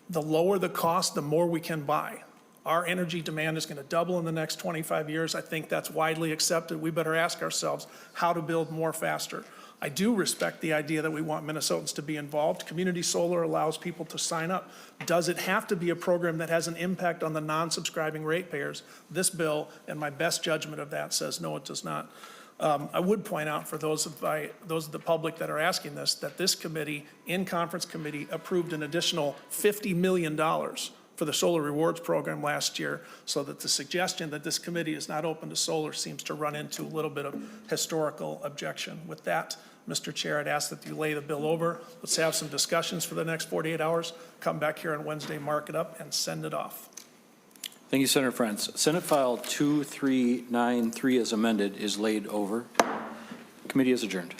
the lower the cost, the more we can buy. Our energy demand is going to double in the next 25 years. I think that's widely accepted. We better ask ourselves how to build more faster. I do respect the idea that we want Minnesotans to be involved. Community solar allows people to sign up. Does it have to be a program that has an impact on the non-subscribing ratepayers? This bill, and my best judgment of that, says no, it does not. I would point out for those of the public that are asking this, that this committee, in conference committee, approved an additional $50 million for the solar rewards program last year, so that the suggestion that this committee is not open to solar seems to run into a little bit of historical objection. With that, Mr. Chair, I'd ask that you lay the bill over. Let's have some discussions for the next 48 hours. Come back here on Wednesday, mark it up, and send it off. Thank you, Senator Frentz. Senate File 2393 as amended is laid over. Committee is adjourned.